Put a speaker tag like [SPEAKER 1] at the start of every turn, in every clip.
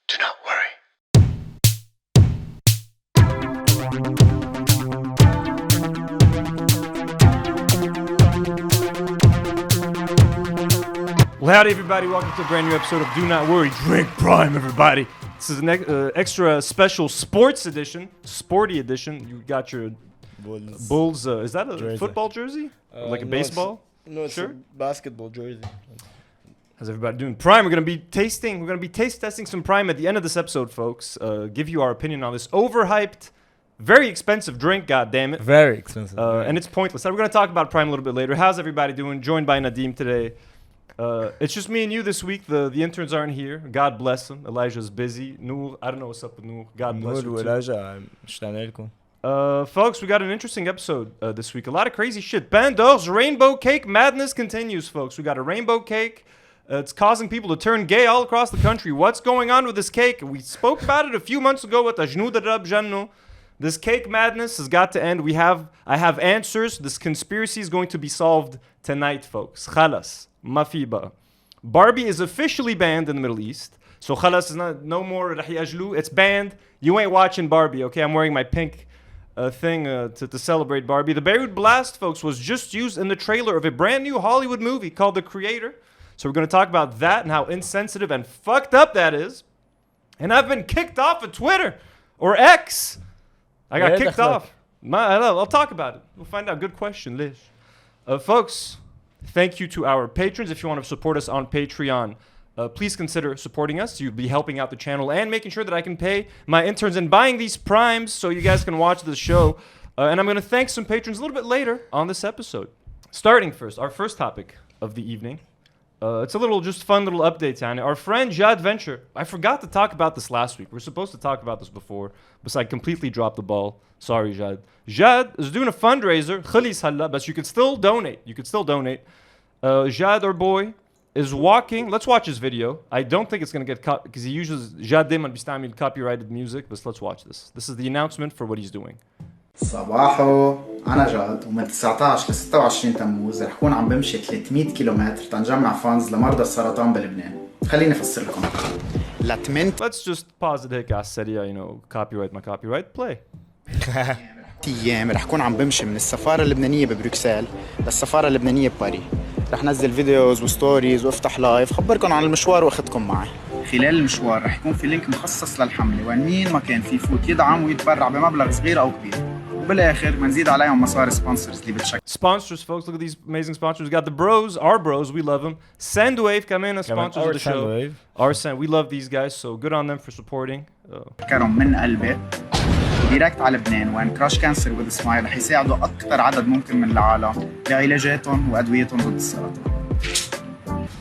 [SPEAKER 1] Do not worry.
[SPEAKER 2] Well, howdy everybody, welcome to a brand new episode of Do Not Worry, Drink Prime everybody. This is an extra special sports edition, sporty edition. You got your Bulls, is that a
[SPEAKER 3] jersey.
[SPEAKER 2] Football jersey? Like a baseball?
[SPEAKER 3] It's
[SPEAKER 2] Sure.
[SPEAKER 3] a basketball jersey.
[SPEAKER 2] How's everybody doing? Prime, we're gonna be taste testing some Prime at the end of this episode, folks. Give you our opinion on this overhyped, very expensive drink, god damn it.
[SPEAKER 3] Very expensive.
[SPEAKER 2] And it's pointless. We're gonna talk about Prime a little bit later. How's everybody doing? Joined by Nadim today. It's just me and you this week. The interns aren't here. God bless them. Elijah's busy. Noor, I don't know what's up with Noor. God bless you too. Folks, we got an interesting episode this week. A lot of crazy shit. Bandor's rainbow cake madness continues, folks. We got a rainbow cake. It's causing people to turn gay all across the country. What's going on with this cake? We spoke about it a few months ago with Ajnoud Rab Janno. This cake madness has got to end. I have answers. This conspiracy is going to be solved tonight, folks. Khalas. Mafiba. Barbie is officially banned in the Middle East. So khalas is no more rahi ajlu. It's banned. You ain't watching Barbie, okay? I'm wearing my pink thing to celebrate Barbie. The Beirut blast, folks, was just used in the trailer of a brand new Hollywood movie called The Creator. So we're going to talk about that and how insensitive and fucked up that is. And I've been kicked off of Twitter or X. I got kicked off. I'll talk about it. We'll find out. Good question, Lish. Folks, thank you to our patrons. If you want to support us on Patreon, please consider supporting us. You'll be helping out the channel and making sure that I can pay my interns and buying these primes so you guys can watch the show. And I'm going to thank some patrons a little bit later on this episode. Starting first, our first topic of the evening. It's a little just fun little update, Tanya. Our friend Jadventure. I forgot to talk about this last week. We were supposed to talk about this before, but I completely dropped the ball. Sorry, Jad. Jad is doing a fundraiser. Khalis halla, but you could still donate. Jad, our boy, is walking. Let's watch his video. I don't think it's going to get caught because he uses Jad دايما بيستعمل copyrighted music, but let's watch this. This is the announcement for what he's doing.
[SPEAKER 4] صباحو أنا جاد ومن 19 ل 26 تموز رح كون عم بمشي 300 كيلومتر تنجمع فانز لمرضى السرطان بلبنان. خليني أفسر لكم.
[SPEAKER 2] Let's just pause it هيك على السريع, copyright my copyright. Play.
[SPEAKER 4] أيام رح كون عم بمشي من السفارة اللبنانية ببروكسل للسفارة اللبنانية بباريس. رح نزل فيديوز وستوريز وافتح لايف خبركم عن المشوار واخدكم معي. خلال المشوار رح يكون في لينك مخصص للحملة وين مين ما كان في يفوت يدعم ويتبرع بمبلغ صغير أو كبير. وبالاخر بنزيد عليهم مصاري سبونسرز اللي بتشكل.
[SPEAKER 2] Sponsors, folks, look at these amazing sponsors. We got the bros, our bros, we love them. Sendwave, كمان sponsors of the show. We love these guys, so good on them for supporting.
[SPEAKER 4] بفكرهم من قلبي دايركت على لبنان وين كراش كانسر وذ سمايل رح يساعدوا أكثر عدد ممكن من العالم بعلاجاتهم وأدويتهم ضد السرطان.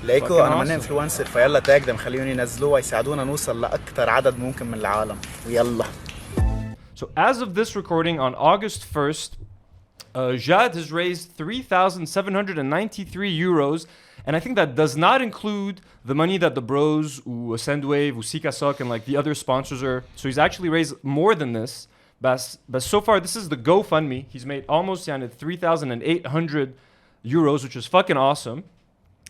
[SPEAKER 4] ليكو أنا ماني انفلونسر فيلا تاج دم خليوني ينزلوه ويساعدونا نوصل لأكثر عدد ممكن من العالم ويلا.
[SPEAKER 2] So as of this recording on August 1st, Jad has raised 3,793 euros, and I think that does not include the money that the bros, Sendwave, Sikasok, and like the other sponsors are. So he's actually raised more than this. But so far, this is the GoFundMe. He's made almost 3,800 euros, which is fucking awesome.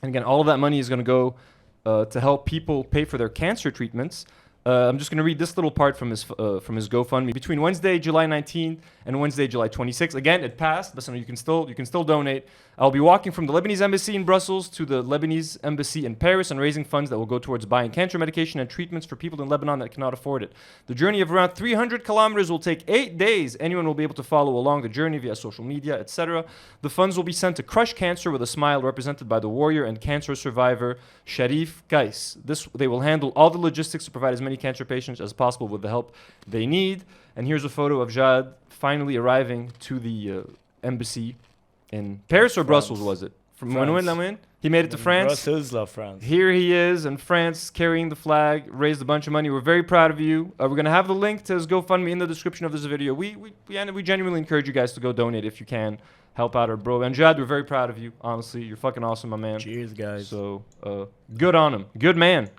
[SPEAKER 2] And again, all of that money is going to go to help people pay for their cancer treatments. I'm just going to read this little part from his GoFundMe. Between Wednesday, July 19th and Wednesday, July 26th. Again, it passed, but you can still donate. I'll be walking from the Lebanese embassy in Brussels to the Lebanese embassy in Paris and raising funds that will go towards buying cancer medication and treatments for people in Lebanon that cannot afford it. The journey of around 300 kilometers will take 8 days. Anyone will be able to follow along the journey via social media, etc. The funds will be sent to Crush Cancer with a Smile, represented by the warrior and cancer survivor Sharif Kais. They will handle all the logistics to provide as many cancer patients as possible with the help they need. And here's a photo of Jad finally arriving to the embassy in Paris or France. Brussels, was it? From when? He made it to France.
[SPEAKER 3] Brussels, love France.
[SPEAKER 2] Here he is in France carrying the flag, raised a bunch of money. We're very proud of you. We're going to have the link to his GoFundMe in the description of this video. We genuinely encourage you guys to go donate if you can. Help out our bro. And Jad, we're very proud of you. Honestly, you're fucking awesome, my man.
[SPEAKER 3] Cheers, guys.
[SPEAKER 2] So, good on him. Good man.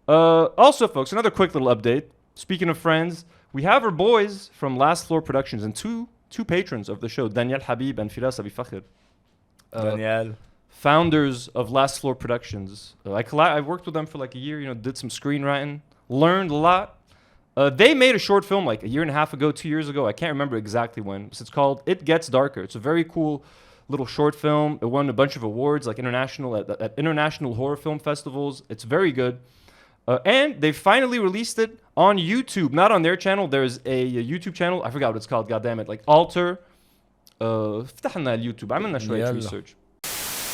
[SPEAKER 2] Also, folks, another quick little update. Speaking of friends, we have our boys from Last Floor Productions and two patrons of the show, Daniel Habib and Firas Abi Fakhr.
[SPEAKER 3] Daniel.
[SPEAKER 2] Founders of Last Floor Productions. I worked with them for like a year, did some screenwriting learned a lot. They made a short film like a year and a half ago, 2 years ago. I can't remember exactly when. It's called It Gets Darker. It's a very cool little short film. It won a bunch of awards like at international horror film festivals. It's very good. And they finally released it on YouTube, not on their channel. There's a YouTube channel. I forgot what it's called. God damn it. Like Alter. فتحنا اليوتيوب عملنا شوية research.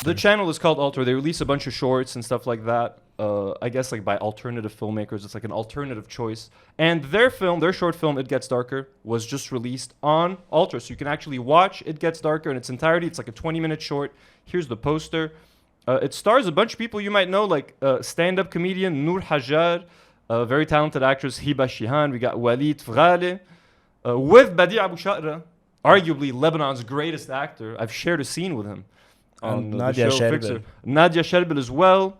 [SPEAKER 2] The channel is called Alter. They release a bunch of shorts and stuff like that. I guess like by alternative filmmakers. It's like an alternative choice. And their short film, It Gets Darker, was just released on Alter. So you can actually watch It Gets Darker in its entirety. It's like a 20-minute short. Here's the poster. It stars a bunch of people you might know, like stand-up comedian Noor Hajjar, very talented actress Hiba Shihan. We got Walid Fghale, with Badi Abu Shaqra, arguably Lebanon's greatest actor. I've shared a scene with him on the
[SPEAKER 3] Nadia
[SPEAKER 2] show
[SPEAKER 3] Sherbil.
[SPEAKER 2] Fixer. Nadia Sherbil as well.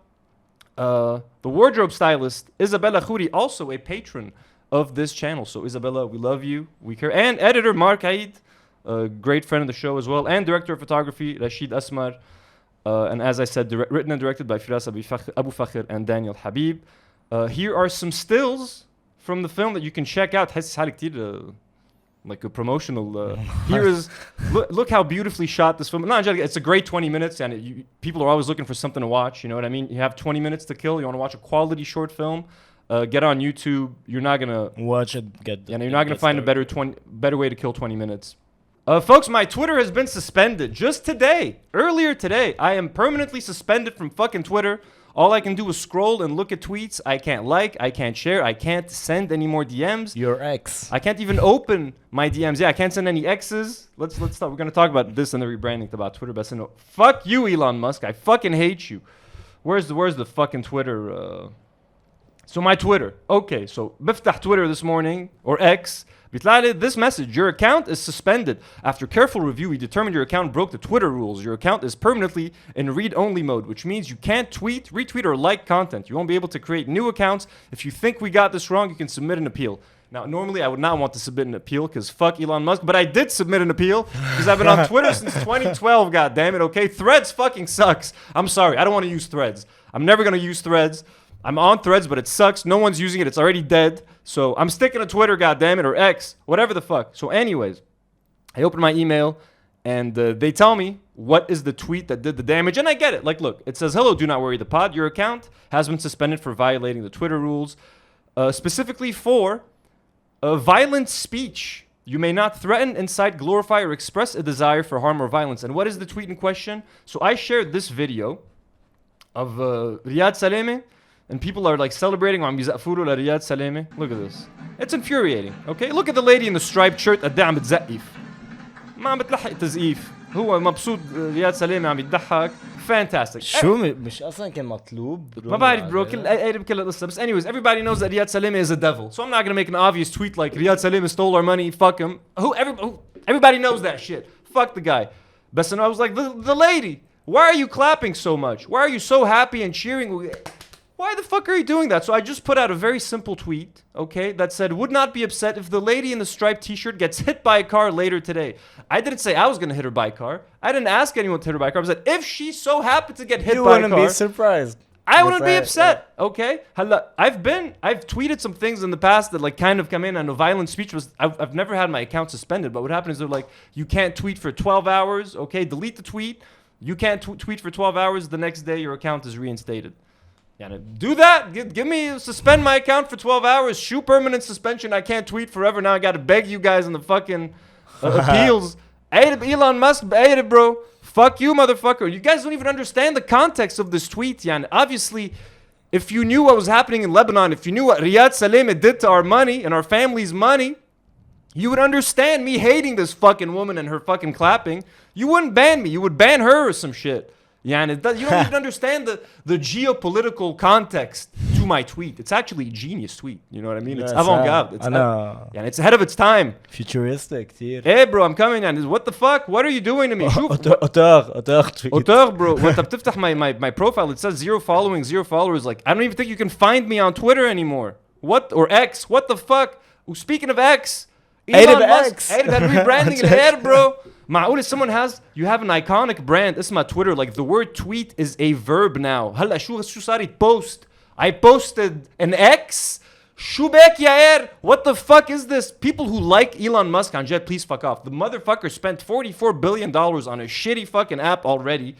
[SPEAKER 2] The wardrobe stylist Isabella Khouri, also a patron of this channel. So Isabella, we love you, we care. And editor Mark Aid, a great friend of the show as well, and director of photography Rashid Asmar. And as I said, written and directed by Firas Abu Fakhr and Daniel Habib. Here are some stills from the film that you can check out. Like a promotional. Here is look how beautifully shot this film. No, it's a great 20 minutes, and people are always looking for something to watch. You know what I mean? You have 20 minutes to kill. You want to watch a quality short film? Get on YouTube. You're not gonna
[SPEAKER 3] watch it.
[SPEAKER 2] You're not gonna find a better way to kill 20 minutes. Folks, my Twitter has been suspended just today. Earlier today, I am permanently suspended from fucking Twitter. All I can do is scroll and look at tweets. I can't like, I can't share, I can't send any more DMs.
[SPEAKER 3] Your ex.
[SPEAKER 2] I can't even open my DMs. Yeah, I can't send any X's. Let's stop. We're gonna talk about this and the rebranding about Twitter. But no, fuck you, Elon Musk. I fucking hate you. Where's the fucking Twitter? So my Twitter. Okay, so بفتح Twitter this morning or X. This message, your account is suspended. After careful review, we determined your account broke the Twitter rules. Your account is permanently in read-only mode, which means you can't tweet, retweet, or like content. You won't be able to create new accounts. If you think we got this wrong, you can submit an appeal. Now, normally I would not want to submit an appeal because fuck Elon Musk, but I did submit an appeal because I've been on Twitter since 2012, goddammit, okay? Threads fucking sucks. I'm sorry, I don't want to use Threads. I'm never going to use Threads. I'm on Threads, but it sucks. No one's using it. It's already dead. So I'm sticking to Twitter, goddammit, or X, whatever the fuck. So anyways, I open my email, and they tell me what is the tweet that did the damage. And I get it. Like, look, it says, hello, do not worry the pod. Your account has been suspended for violating the Twitter rules, specifically for violent speech. You may not threaten, incite, glorify, or express a desire for harm or violence. And what is the tweet in question? So I shared this video of Riyad Saleh. And people are like celebrating وعم يزقفوا له لرياض سلامة. Look at this. It's infuriating. Okay, look at the lady in the striped shirt قد ايه عم بتزقف. ما عم بتلحق تزقيف. هو مبسوط رياض سلامة عم يضحك. Fantastic.
[SPEAKER 3] شو مش اصلا كان مطلوب؟
[SPEAKER 2] ما بعرف bro. كل القصة. But anyways, everybody knows that Riyad Saleh is a devil. So I'm not gonna make an obvious tweet like Riyad Saleh stole our money. Fuck him. Everybody knows that shit. Fuck the guy. But I was like, the lady. Why are you clapping so much? Why are you so happy and cheering? Why the fuck are you doing that? So I just put out a very simple tweet, okay, that said, would not be upset if the lady in the striped t-shirt gets hit by a car later today. I didn't say I was going to hit her by a car. I didn't ask anyone to hit her by a car. I said, if she so happened to get hit by a car.
[SPEAKER 3] You wouldn't be surprised.
[SPEAKER 2] I wouldn't be upset, okay? I've tweeted some things in the past that like kind of come in, and a violent speech was, I've never had my account suspended, but what happened is they're like, you can't tweet for 12 hours, okay, delete the tweet. You can't tweet for 12 hours, the next day your account is reinstated. Yeah, do that. Give me suspend my account for 12 hours. Shoe permanent suspension. I can't tweet forever. Now I got to beg you guys in the fucking appeals. Elon Musk, bro. Fuck you, motherfucker. You guys don't even understand the context of this tweet. Yeah, obviously, if you knew what was happening in Lebanon, if you knew what Riyad Saleh did to our money and our family's money, you would understand me hating this fucking woman and her fucking clapping. You wouldn't ban me. You would ban her or some shit. Yeah, and you don't even understand the geopolitical context to my tweet. It's actually a genius tweet. You know what I mean? It's avant-garde. It's ahead of its time.
[SPEAKER 3] Futuristic, كتير.
[SPEAKER 2] Hey, bro, I'm coming. And what the fuck? What are you doing to me?
[SPEAKER 3] auteur
[SPEAKER 2] bro. When أنت بتفتح my profile, it says 0 following, 0 followers. Like, I don't even think you can find me on Twitter anymore. What? Or X. What the fuck? Speaking of X, Elon Musk. That rebranding in air, bro. معقول you have an iconic brand اسمها Twitter, like the word tweet is a verb now. هلا شو صار post? I posted an X. شو بك يا اير? What the fuck is this? People who like Elon Musk on Jet, please fuck off. The motherfucker spent $44 billion on a shitty fucking app already.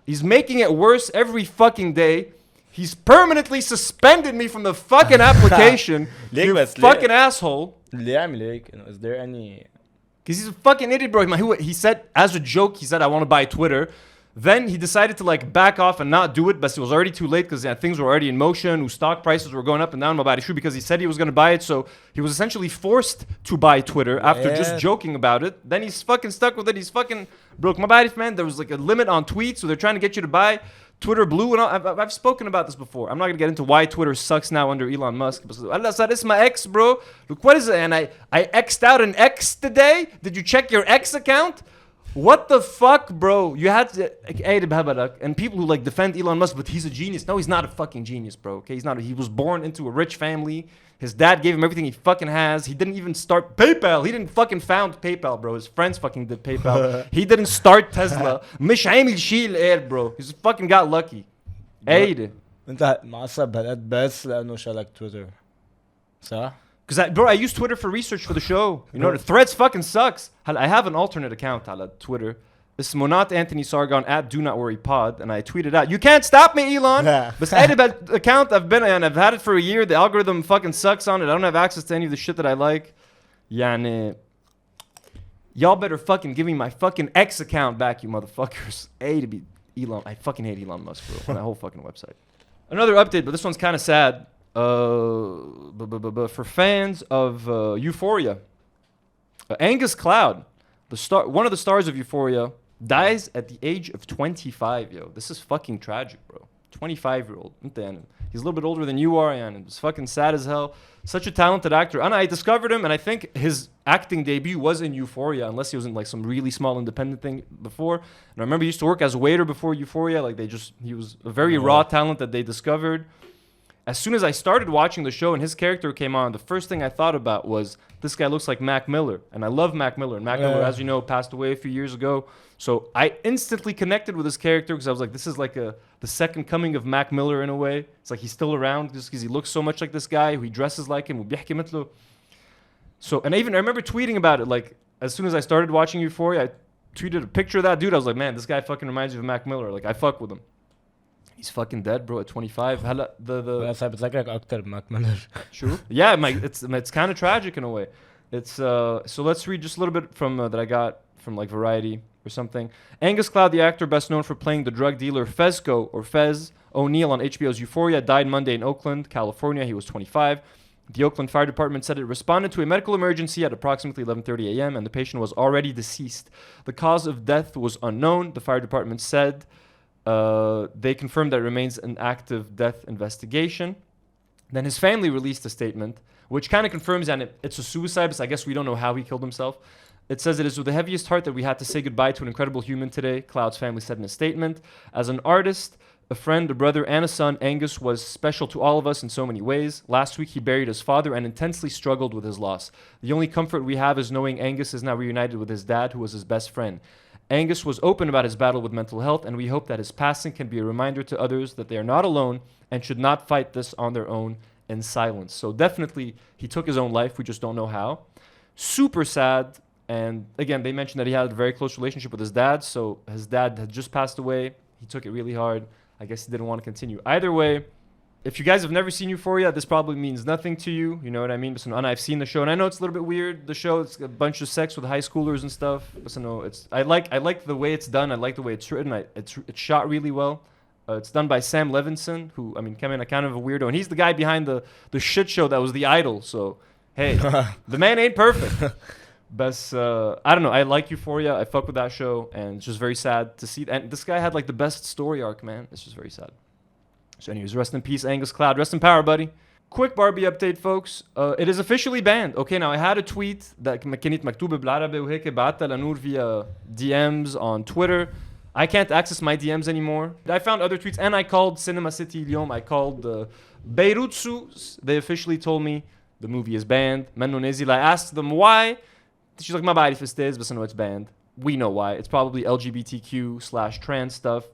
[SPEAKER 2] He's making it worse every fucking day. He's permanently suspended me from the fucking application. You fucking asshole.
[SPEAKER 3] ليه يعمل هيك؟ Is there any...
[SPEAKER 2] Because he's a fucking idiot, bro. He said, as a joke, he said, I want to buy Twitter. Then he decided to like back off and not do it, but it was already too late because things were already in motion. Stock prices were going up and down about issue because he said he was going to buy it. So he was essentially forced to buy Twitter after just joking about it. Then he's fucking stuck with it. He's fucking broke my body, man. There was like a limit on tweets, so they're trying to get you to buy Twitter Blue. And all. I've spoken about this before. I'm not going to get into why Twitter sucks now under Elon Musk. But it's my ex, bro. Look, what is it? And I X'd out an X today. Did you check your X account? What the fuck, bro? You had to... And people who like defend Elon Musk, but he's a genius. No, he's not a fucking genius, bro. Okay, he's not. He was born into a rich family. His dad gave him everything he fucking has. He didn't even start PayPal. He didn't fucking found PayPal, bro. His friends fucking did PayPal. He didn't start Tesla. مش عامل شيء الآن, bro. He just fucking got lucky. Hey.
[SPEAKER 3] انت معصب هالقد بس لانه شالك تويتر. صح؟
[SPEAKER 2] Because bro, I use Twitter for research for the show. You know, the Threads fucking sucks. I have an alternate account on Twitter. It's not Anthony Sargon at donotworrypod, and I tweeted out, "You can't stop me, Elon." But I that account I've had it for a year. The algorithm fucking sucks on it. I don't have access to any of the shit that I like. Yani, y'all better fucking give me my fucking X account back, you motherfuckers. To be Elon. I fucking hate Elon Musk, bro. On that whole fucking website. Another update, but this one's kind of sad. For fans of Euphoria, Angus Cloud, one of the stars of Euphoria, dies at the age of 25. Yo, this is fucking tragic, bro. 25-year-old. He's a little bit older than you are, and it's fucking sad as hell. Such a talented actor. And I discovered him, and I think his acting debut was in Euphoria, unless he was in like some really small independent thing before. And I remember he used to work as a waiter before Euphoria. Like he was a very raw talent that they discovered. As soon as I started watching the show and his character came on, the first thing I thought about was, this guy looks like Mac Miller. And I love Mac Miller. And Mac Miller, as you know, passed away a few years ago. So I instantly connected with his character because I was like, this is like the second coming of Mac Miller in a way. It's like he's still around just because he looks so much like this guy. He dresses like him. So, and I remember tweeting about it. Like, as soon as I started watching Euphoria, I tweeted a picture of that dude. I was like, man, this guy fucking reminds me of Mac Miller. Like, I fuck with him. He's fucking dead, bro, at 25.
[SPEAKER 3] It's like أكتر بماك ميلر.
[SPEAKER 2] True. Yeah, it's kind of tragic in a way. It's so let's read just a little bit from that I got from like Variety or something. Angus Cloud, the actor best known for playing the drug dealer Fez O'Neill on HBO's Euphoria, died Monday in Oakland, California. He was 25. The Oakland Fire Department said it responded to a medical emergency at approximately 11:30 a.m. and the patient was already deceased. The cause of death was unknown. The fire department said. They confirmed that it remains an active death investigation. Then his family released a statement, which kind of confirms that it's a suicide, but I guess we don't know how he killed himself. It says, it is with the heaviest heart that we had to say goodbye to an incredible human today, Cloud's family said in a statement. As an artist, a friend, a brother, and a son, Angus was special to all of us in so many ways. Last week, he buried his father and intensely struggled with his loss. The only comfort we have is knowing Angus is now reunited with his dad, who was his best friend. Angus was open about his battle with mental health, and we hope that his passing can be a reminder to others that they are not alone and should not fight this on their own in silence. So definitely, he took his own life. We just don't know how. Super sad. And again, they mentioned that he had a very close relationship with his dad. So his dad had just passed away. He took it really hard. I guess he didn't want to continue. Either way, if you guys have never seen Euphoria, this probably means nothing to you. You know what I mean? But I've seen the show, and I know it's a little bit weird. The show, it's a bunch of sex with high schoolers and stuff. But I like the way it's done. I like the way it's written. It's shot really well. It's done by Sam Levinson, who came in kind of a weirdo, and he's the guy behind the shit show that was The Idol. So hey, the man ain't perfect. But I don't know. I like Euphoria. I fuck with that show, and it's just very sad to see. And this guy had like the best story arc, man. It's just very sad. So anyways, rest in peace, Angus Cloud. Rest in power, buddy. Quick Barbie update, folks. It is officially banned. Okay, now I had a tweet that كانت مكتوبة بالعربي وهيك بعتها لنور via DMs on Twitter. I can't access my DMs anymore. I found other tweets, and I called Cinema City اليوم. I called Beirut. They officially told me the movie is banned. منه نزل. I asked them why. She's like, ما بعرف استاذ بس إنه it's banned. We know why. It's probably LGBTQ/trans stuff.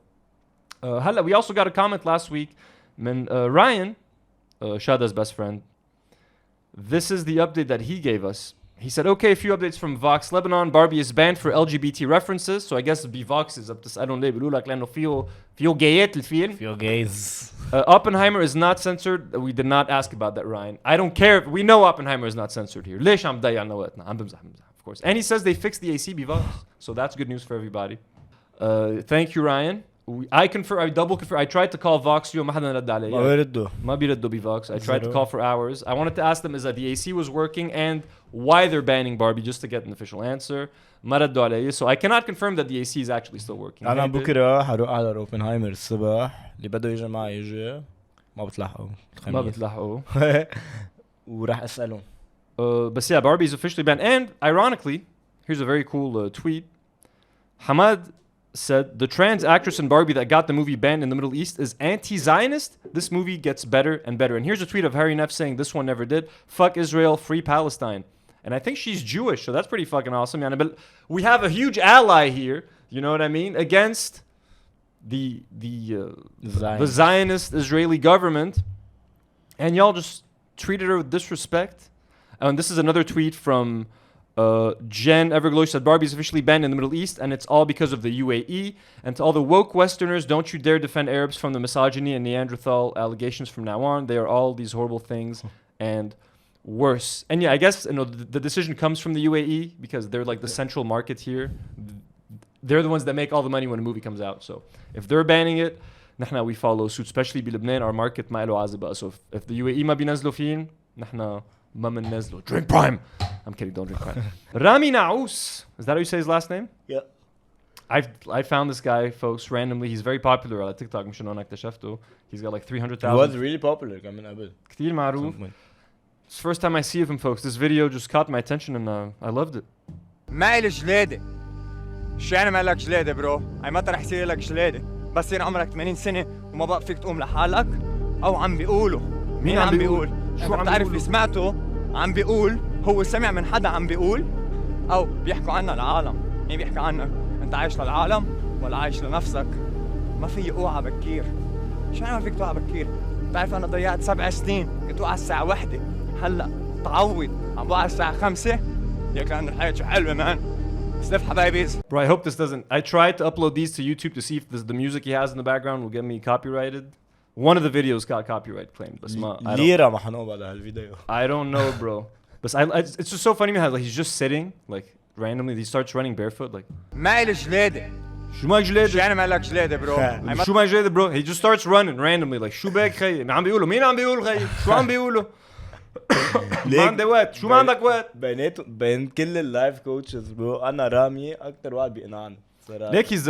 [SPEAKER 2] We also got a comment last week من Ryan, Shada's best friend. this is the update that he gave us. He said, okay, a few updates from Vox Lebanon. Barbie is banned for LGBT references. So I guess بVox is up to ليه بيقولوا لك لأنه فيه جايات الفيلم.
[SPEAKER 3] Few gays.
[SPEAKER 2] Oppenheimer is not censored. We did not ask about that, Ryan. I don't care. We know Oppenheimer is not censored here. ليش عم ضيع نواتنا؟ عم بمزح of course. And he says they fixed the AC بVox. So that's good news for everybody. Thank you, Ryan. I double confirm. I tried to call Vox اليوم ما حدا رد علي.
[SPEAKER 3] ما بيردوا.
[SPEAKER 2] ما بيردوا بVox. I tried to call for hours. I wanted to ask them is that the AC was working and why they're banning Barbie just to get an official answer. ما ردوا علي. So I cannot confirm that the AC is actually still working.
[SPEAKER 3] أنا بكرة حروح على اوبنهايمر الصبح اللي بده يجي معي يجي ما بتلحقوا.
[SPEAKER 2] ما بتلحقوا.
[SPEAKER 3] وراح أسألهم.
[SPEAKER 2] But yeah, Barbie is officially banned. And ironically, here's a very cool tweet. Hamad said the trans actress in Barbie that got the movie banned in the Middle East is anti-Zionist. This movie gets better and better. And here's a tweet of Ramy Naous saying this one never did. Fuck Israel, free Palestine. And I think she's Jewish, so that's pretty fucking awesome. But we have a huge ally here, you know what I mean, against the Zionist Israeli government. And y'all just treated her with disrespect. And this is another tweet from Jen Everglow. Said Barbie is officially banned in the Middle East, and it's all because of the UAE. And to all the woke Westerners, don't you dare defend Arabs from the misogyny and Neanderthal allegations from now on. They are all these horrible things and worse. And yeah, I guess the decision comes from the UAE because they're like the central market here. They're the ones that make all the money when a movie comes out. So if they're banning it, نحن we follow suit. Especially بلبنان, our market ما له عازبة. So if the UAE ما بينزلوا فين, نحن ما بننزلوا. Drink Prime. I'm kidding, don't drink Prime. Ramy Naous. Is that how you say his last name?
[SPEAKER 3] Yeah.
[SPEAKER 2] I found this guy, folks, randomly. He's very popular on TikTok. مشان هون اكتشفته. He's got like 300,000.
[SPEAKER 3] He was really popular كمان قبل.
[SPEAKER 2] كتير معروف. It's the first time I see of him, folks. This video just caught my attention and I loved it.
[SPEAKER 1] ما إلي جلادة. شو يعني ما لك جلادة برو؟ أي متى رح يصير لك جلادة؟ بس يصير عمرك 80 سنة وما بقى فيك تقوم لحالك؟ أو عم بيقولوا. مين عم بيقول؟ شو عم بتعرف اللي سمعته؟ عم بيقول هو سمع من حدا عم بيقول أو بيحكوا عنا العالم. مين بيحكي عنك؟ أنت عايش للعالم ولا عايش لنفسك؟ ما في أوعى بكير. شو يعني ما فيك توعى بكير؟ بتعرف أنا ضيعت 7 سنين كنت وقع الساعة 1. هلا تعوض عم بوقع الساعة 5. يا كان الحياة شو حلوة مان. سلف حبايبيز.
[SPEAKER 2] Bro, I hope this doesn't. I tried to upload these to YouTube to see if the music he has in the background will get me copyrighted. One of the videos got copyright claimed. But
[SPEAKER 3] ليرة ما حنقوم على هالفيديو.
[SPEAKER 2] I don't know, bro. But it's just so funny how like he's just sitting like randomly. He starts running barefoot like.
[SPEAKER 1] ما إلي جلادة.
[SPEAKER 2] شو ما جلادة؟
[SPEAKER 1] شو يعني ما لك جلادة برو؟
[SPEAKER 2] شو ما جلادة bro? He just starts running randomly like شو بك خي؟ عم بيقولوا مين عم بيقول خي؟ شو عم بيقولوا؟ ما عندي وقت. شو ما عندك وقت؟
[SPEAKER 3] بين كل اللايف كوتشز برو أنا رامي أكتر واحد بيقنعني.
[SPEAKER 2] Nick, he's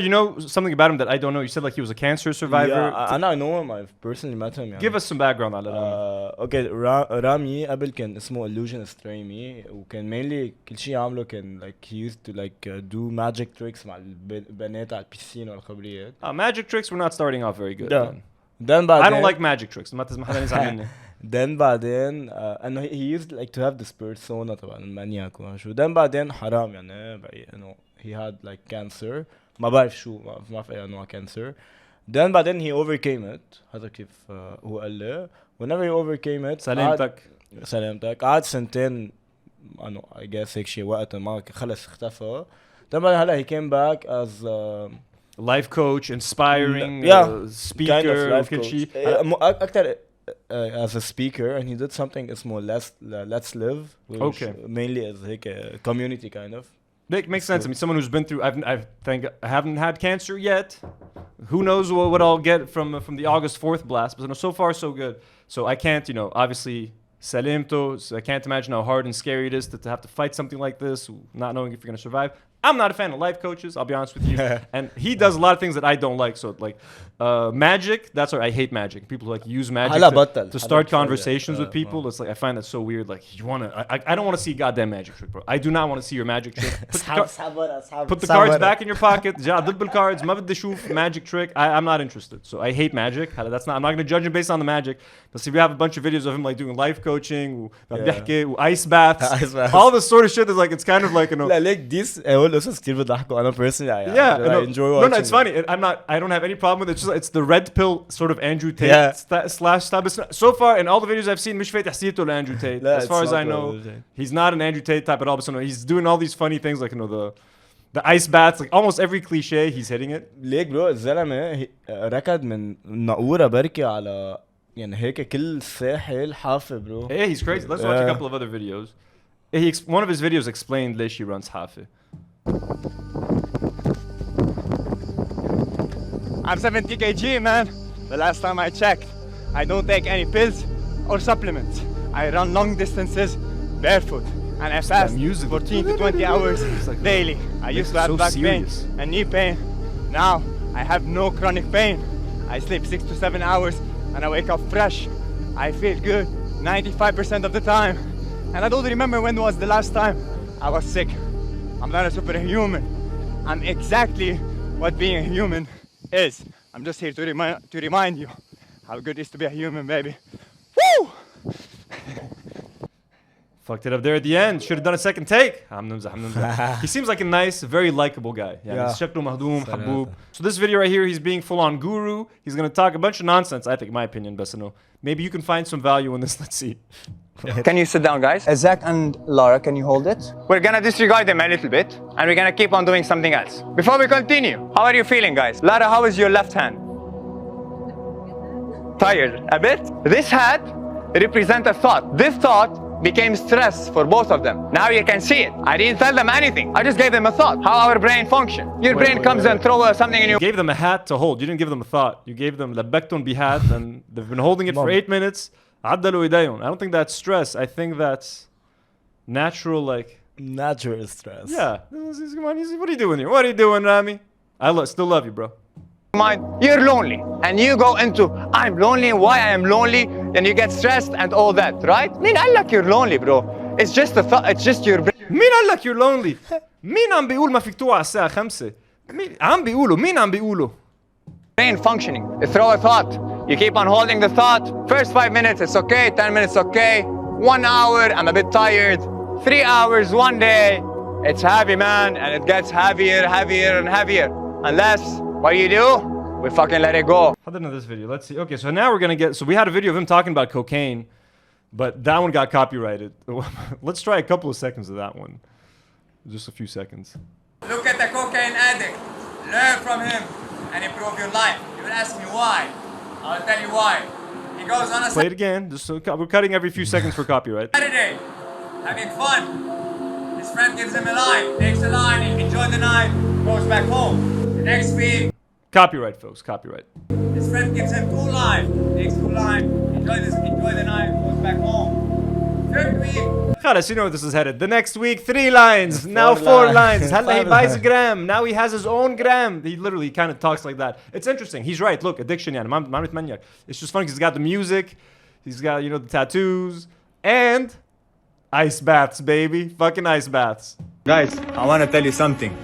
[SPEAKER 2] you know something about him that I don't know. You said like he was a cancer survivor.
[SPEAKER 3] Yeah, I know him. I've personally met him. يعني.
[SPEAKER 2] Give us some background على رامي.
[SPEAKER 3] Okay, رامي قبل كان اسمه illusionist رامي وكان mainly كل شيء عمله كان like he used to like do magic tricks مع البنات على البيسين والخبريات.
[SPEAKER 2] Magic tricks were not starting off very good.
[SPEAKER 3] Then
[SPEAKER 2] I don't like magic tricks. ما حدا يزعل مني.
[SPEAKER 3] Then بعدين انه he used like to have this persona طبعا المانياك وشو. Then بعدين حرام يعني انه he had like cancer ما بعرف شو ما بعرف اي انواع cancer. Then بعدين he overcame it. هذا كيف هو قال لي. Whenever he overcame it سلامتك قعد سنتين انه I guess هيك شيء وقت ما خلص اختفى. Then بعدين هلا he came back as
[SPEAKER 2] life coach, inspiring speaker
[SPEAKER 3] kind of life
[SPEAKER 2] وكل
[SPEAKER 3] coach.
[SPEAKER 2] شيء.
[SPEAKER 3] أكتر as a speaker and he did something اسمه let's live which mainly as like a community kind of.
[SPEAKER 2] Makes sense. I mean, someone who's been through. I haven't had cancer yet. Who knows what I'll get from the August 4th blast? But so far so good. So I can't, obviously salimto. So I can't imagine how hard and scary it is to have to fight something like this, not knowing if you're gonna survive. I'm not a fan of life coaches. I'll be honest with you. And he does a lot of things that I don't like. So like magic. That's why I hate magic. People like use magic to start conversations with people. It's like I find that so weird. Like you wanna. I don't want to see goddamn magic trick, bro. I do not want to see your magic trick. Put the cards back in your pocket. ضد بالcards. ما بدي أشوف magic trick. I'm not interested. So I hate magic. That's not. I'm not gonna judge him based on the magic. But if you have a bunch of videos of him like doing life coaching, ice baths, all this sort of shit is like it's kind of like
[SPEAKER 3] لا ليك this القصص كتير بتضحكوا أنا personally يعني
[SPEAKER 2] Yeah,
[SPEAKER 3] I enjoy
[SPEAKER 2] no,
[SPEAKER 3] watching
[SPEAKER 2] it's funny. I don't have any problem with it. It's the red pill sort of Andrew Tate
[SPEAKER 3] Yeah.
[SPEAKER 2] slash style. But so far, in all the videos I've seen, مش فايت حسيته لAndrew Tate.
[SPEAKER 3] لا,
[SPEAKER 2] As far
[SPEAKER 3] it's
[SPEAKER 2] as I
[SPEAKER 3] not
[SPEAKER 2] know,
[SPEAKER 3] Andrew Tate.
[SPEAKER 2] he's not an Andrew Tate type at all. But no, he's doing all these funny things like the ice baths, like almost every cliche, he's hitting it.
[SPEAKER 3] ليك برو الزلمة ركض من نقورة بركي على يعني هيك كل الساحل حافة برو.
[SPEAKER 2] Yeah, he's crazy. Let's watch a couple of other videos. One of his videos explained ليش he runs حافة.
[SPEAKER 1] I'm 70 kg, man. The last time I checked, I don't take any pills or supplements. I run long distances barefoot, and I fast 14 to 20 hours daily. I used to have back pain and knee pain. Now I have no chronic pain. I sleep 6 to 7 hours, and I wake up fresh. I feel good 95% of the time. And I don't remember when was the last time I was sick. I'm not a superhuman. I'm exactly what being a human is. I'm just here to remind you how good it is to be a human, baby. Woo!
[SPEAKER 2] Fucked it up there at the end. Should have done a second take. He seems like a nice, very likable guy. Yeah. شكله مهضوم, حبوب. So this video right here, he's being full on guru. He's gonna talk a bunch of nonsense, I think, in my opinion, best to know. Maybe you can find some value in this. Let's see.
[SPEAKER 1] Can you sit down, guys?
[SPEAKER 5] Zach and Lara, can you hold it?
[SPEAKER 1] We're gonna disregard them a little bit, and we're gonna keep on doing something else. Before we continue, how are you feeling, guys? Lara, how is your left hand? Tired a bit? This hat represents a thought. This thought became stress for both of them. Now you can see it. I didn't tell them anything. I just gave them a thought. How our brain function. Your brain comes and throws something in you.
[SPEAKER 2] You gave them a hat to hold. You didn't give them a thought. You gave them لبكتهم بهات, and they've been holding it for 8 minutes. عدلوا ايديهم. I don't think that's stress. I think that's natural, like...
[SPEAKER 3] Natural stress.
[SPEAKER 2] Yeah. Come on, what are you doing here? What are you doing, Ramy? Still love you, bro.
[SPEAKER 1] Mind, you're lonely, and you go into I'm lonely, why I am lonely, and you get stressed and all that, right? مين قال لك you're lonely, bro? It's just a thought. It's just your brain.
[SPEAKER 2] مين قال لك you're lonely? مين عم بيقول ما فيك توعى الساعة 5؟ مين عم بيقولوا؟
[SPEAKER 1] Brain functioning. You throw a thought. You keep on holding the thought. First 5 minutes, it's okay. 10 minutes, okay. 1 hour, I'm a bit tired. 3 hours, 1 day, it's heavy, man, and it gets heavier, heavier, and heavier. Unless, what do? We fucking let it go.
[SPEAKER 2] Other than this video, let's see. Okay, so now we're gonna get. So we had a video of him talking about cocaine, but that one got copyrighted. Let's try a couple of seconds of that one. Just a few seconds.
[SPEAKER 1] Look at the cocaine addict. Learn from him and improve your life. You will ask me why. I'll tell you why. He goes on a
[SPEAKER 2] Play it again. Just we're cutting every few seconds for copyright.
[SPEAKER 1] Saturday, having fun. His friend gives him a line, takes a line, he enjoys the night, goes back home. The next week,
[SPEAKER 2] Copyright, folks. Copyright.
[SPEAKER 1] his friend gives him 2 lines, takes 2 lines, enjoy the night, goes back home. 3rd week.
[SPEAKER 2] Khalas, you know where this is headed. The next week, 3 lines. Now 4 lines. Halla he buys a gram. Now he has his own gram. He literally kind of talks like that. It's interesting. He's right. Look, addiction, يعني. ما بتمنيك. It's just funny because he's got the music. He's got, you know, the tattoos. And ice baths, baby. Fucking ice baths.
[SPEAKER 1] Guys, I want to tell you something.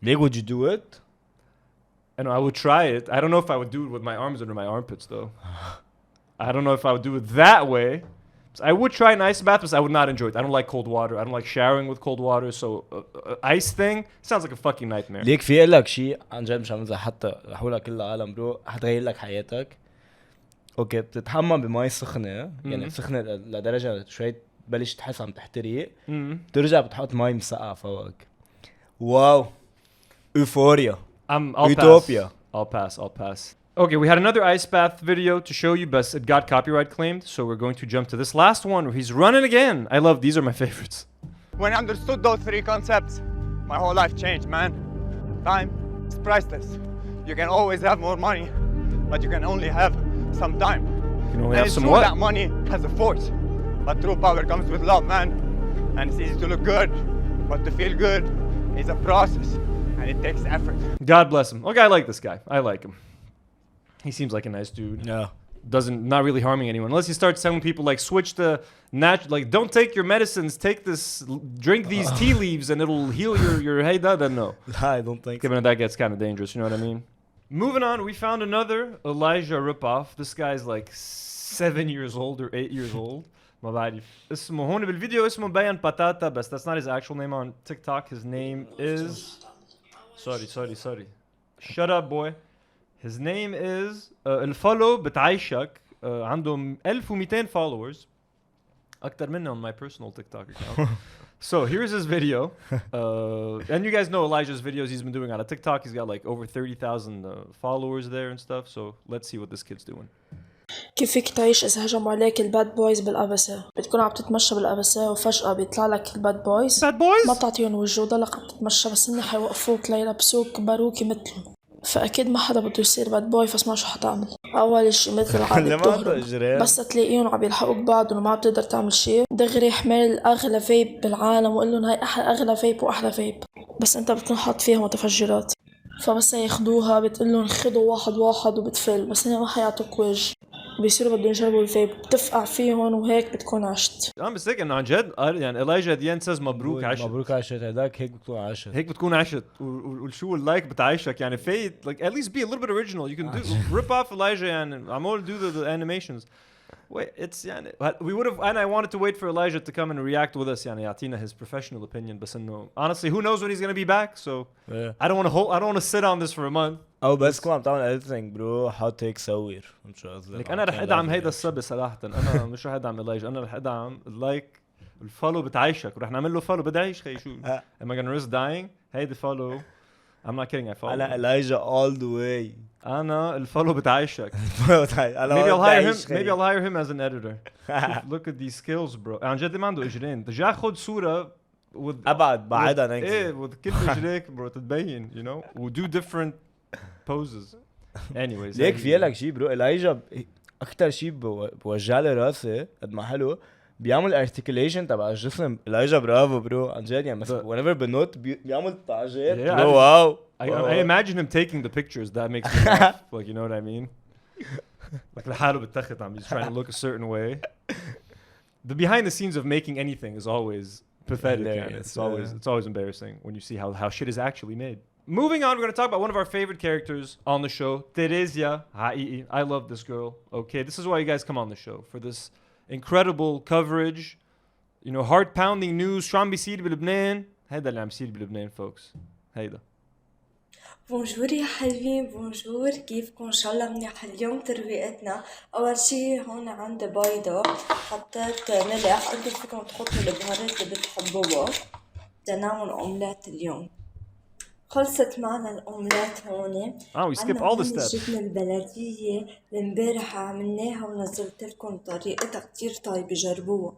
[SPEAKER 3] Like, would you do it?
[SPEAKER 2] And I would try it. I don't know if I would do it with my arms under my armpits, though. I don't know if I would do it that way. So I would try an ice bath, but I would not enjoy it. I don't like cold water. I don't like showering with cold water. So ice thing sounds like a fucking nightmare.
[SPEAKER 3] ليك في لك شيء عن جد مش عم بمزح حتى رح اقول لك كل العالم برو حتغير لك حياتك. اوكي بتتحمم بمي سخنه يعني سخنه لدرجه شوي تبلش تحس عم تحترق بترجع بتحط مي مسقعه فوقك. واو. Euphoria.
[SPEAKER 2] I'll
[SPEAKER 3] Utopia.
[SPEAKER 2] pass. I'll pass. Okay, we had another ice bath video to show you, but it got copyright claimed. So we're going to jump to this last one where he's running again. I love, these are my favorites.
[SPEAKER 1] When I understood those 3 concepts, my whole life changed, man. Time is priceless. You can always have more money, but you can only have some time.
[SPEAKER 2] You can only
[SPEAKER 1] and
[SPEAKER 2] have some
[SPEAKER 1] true
[SPEAKER 2] what?
[SPEAKER 1] That money has a force, but true power comes with love, man. And it's easy to look good, but to feel good is a process, and it takes effort.
[SPEAKER 2] God bless him. Okay, I like this guy. I like him. He seems like a nice dude.
[SPEAKER 3] Yeah.
[SPEAKER 2] Not really harming anyone. Unless he starts telling people like switch the like don't take your medicines, take this, drink these tea leaves and it'll heal your hey then no.
[SPEAKER 3] I don't think
[SPEAKER 2] Given that gets kind of dangerous, you know what I mean? Moving on, we found another Elijah Ripoff. This guy's like 7 years old or 8 years old. ما بعرف اسمه هون بالفيديو اسمه مبين باتاتا بس that's not his actual name on TikTok. His name is sorry shut up boy. His name is الفولو بتعيشك عنده 1200 followers أكتر منه on my personal TikTok account. So here's his video. And you guys know Elijah's videos he's been doing on a TikTok. He's got like over 30,000 followers there and stuff. So let's see what this kid's doing.
[SPEAKER 6] كيف فيك تعيش إذا هجموا عليك الباد بويز بالأبسة؟ بتكون عم تتمشى بالأبسة وفجأة بيطلع لك الباد بويز.
[SPEAKER 2] Bad boys?
[SPEAKER 6] ما بتعطيهم وجه ضلك عم تتمشى بس إني حيوقفوك ليلبسوك باروكي مثلهم. فأكيد ما حدا بده يصير باد بوي فاسمع شو حتعمل. أول شي مثل عم تهرب بس تلاقيهم عم يلحقوك بعضهم وما بتقدر تعمل شي دغري حمل أغلى فيب بالعالم وقول لهم هاي أغلى فيب وأحلى فيب بس أنت بتكون حاط فيها متفجرات فبس ياخدوها بتقول لهم خدوا واحد وبتفل بس هنا ما حيعطوك وجه بيصيروا بدهم يجربوا الفيب بتفقع فيهم وهيك بتكون عشت.
[SPEAKER 2] I'm mistaken عن جد يعني Elijah at the end says مبروك عشت.
[SPEAKER 3] مبروك عشت هداك هيك بتكون عشت.
[SPEAKER 2] هيك بتكون عشت والشو اللايك بتعيشك يعني fade like at least be a little bit original. You can do rip off Elijah يعني I'm all do the animations. Wait, it's يعني we would have and I wanted to wait for Elijah to come and react with us يعني يعطينا his professional opinion بس إنه honestly who knows when he's gonna be back so I don't want to sit on this for a month.
[SPEAKER 3] أو بس كون عم تعمل editing برو حاط هيك صور شو قصدك.
[SPEAKER 2] لك أنا رح أدعم هيدا السب صراحة أنا مش رح أدعم إلايجا أنا رح أدعم اللايك الفولو بتعيشك ورح نعمل له فولو بدعيش خي شو am I gonna risk dying هيدا فولو I'm not kidding I follow
[SPEAKER 3] أنا إلايجا all the way.
[SPEAKER 2] أنا الفولو بتعيشك maybe I'll hire him as an editor. Look at these skills bro عن جد ما عنده إجرين تجا خد صورة
[SPEAKER 3] أبعد بعدها نكذب
[SPEAKER 2] إيه with كل إجريك bro تتبين you know و do different poses. Anyways
[SPEAKER 3] ليك في لك شيء برو إلايجا أكتر شيء بوجع لي راسي قد ما حلو بيعمل articulation تبع الجسم. إلايجا برافو برو عن جد يعني مثلا whenever بنوت بيعمل طاجات برو واو.
[SPEAKER 2] I imagine him taking the pictures that makes me laugh like you know what I mean like لحاله بالتخت عم he's trying to look a certain way. The behind the scenes of making anything is always pathetic and it's always embarrassing when you see how shit is actually made. Moving on, we're going to talk about one of our favorite characters on the show, Theresea. I love this girl. Okay, this is why you guys come on the show, for this incredible coverage, you know, heart-pounding news. شو عم بيصير بلبنان؟ هيدا اللي عم بيصير بلبنان, folks. هيدا.
[SPEAKER 7] بونجور يا حلوين بونجور كيفكم ان شاء الله منيح اليوم ترويقتنا. اول شي هون عندي بيضة حطيت ملح انتم فيكم تحطوا البهارات اللي بتحبوها تناول اومليت اليوم. خلصت معنا الأومليت هون.
[SPEAKER 2] We skip all the steps.
[SPEAKER 7] الجبنة البلدية الامبارح عملناها ونزلت لكم طريقتها كتير طيبة جربوها.